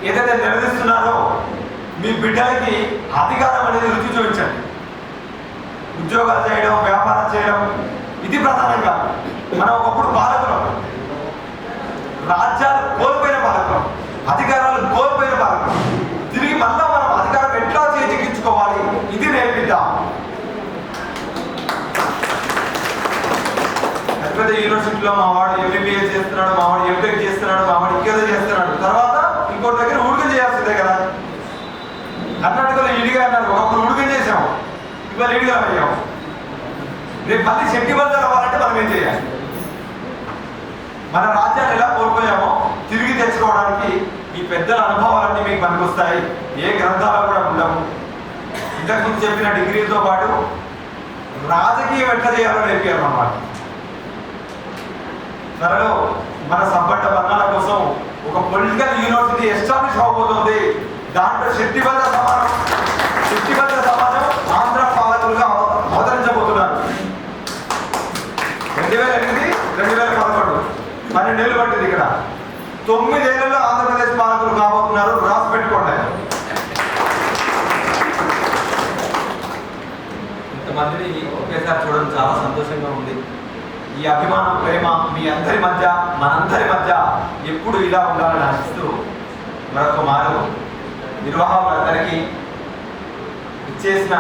ఏదైతే నిర్వహిస్తున్నారో మీ బిడ్డలకి అధికారం అనేది రుచి చూపించండి. ఉద్యోగాలు చేయడం, వ్యాపారం చేయడం ఇది ప్రధానంగా. మనం ఒకప్పుడు పాలకులం, రాజ్యాలు కోల్పోయిన పాలకులం, అధికారాలు కోల్పోయిన పాలకులం. తిరిగి మళ్ళా మనం అధికారం ఎట్లా చేజిక్కించుకోవాలి ఇది నేర్పిద్దాం. పెద్ద యూనివర్సిటీలో మా వాడు ఎంబీబీఎస్ చేస్తున్నాడు, మా వాడు ఎంటెక్ చేస్తున్నాడు, మా వాడు ఇంకేదో చేస్తున్నాడు, తర్వాత ఇంకోటి దగ్గర ఉడుక చేయాల్సిందే కదా. కర్ణాటకలో ఇడిగా అన్నారు, ఒకప్పుడు ఉడుక చేసాము, ఇవాళ ఇడిగా అయ్యాము. రేపు మళ్ళీ శెట్టి బర్జ అవ్వాలంటే మనం ఏం చేయాలి? మన రాజ్యాన్ని ఎలా కోల్పోయామో తిరిగి తెచ్చుకోవడానికి ఈ పెద్దల అనుభవాలన్నీ మీకు పనికొస్తాయి. ఏ గ్రంథాలు కూడా ఉండవు. ఇంతకుముందు చెప్పిన డిగ్రీలతో పాటు రాజకీయం ఎట్లా చేయాలో నేర్పారన్నమాట. త్వరలో మన సబ్బట్ట వర్ణాల కోసం ఒక పొలిటికల్ యూనివర్సిటీ ఎస్టాబ్లిష్ అవబోతుంది. దాంట్లో శక్తిబద్ధ సమాజం ఆంధ్ర పాలకులుగా అవతరించబోతున్నారు. 2008, 2011 12 ఏళ్ళు పట్టింది. ఇక్కడ 9 ఏళ్లలో ఆంధ్రప్రదేశ్ పాలకులు కాబోతున్నారు. రాసి పెట్టుకోండి. ఇంతమందిని ఒకేసారి చూడడం చాలా సంతోషంగా ఉంది. ఈ అభిమానం, ప్రేమ మీ అందరి మధ్య, మనందరి మధ్య ఎప్పుడు ఇలా ఉండాలని ఆశిస్తూ మరొక మారు నిర్వాహకులందరికీ, ఇచ్చేసిన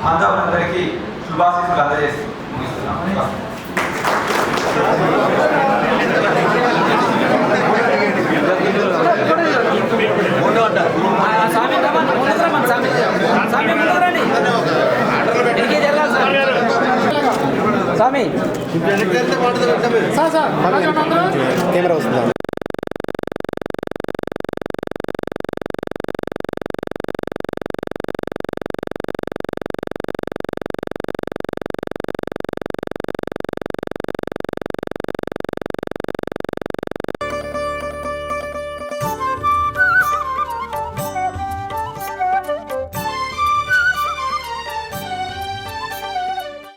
బాంధవులందరికీ శుభాశీస్సులు అందజేస్తూ ముగిస్తున్నాం. స్వామి కెమెరా వస్తుందా?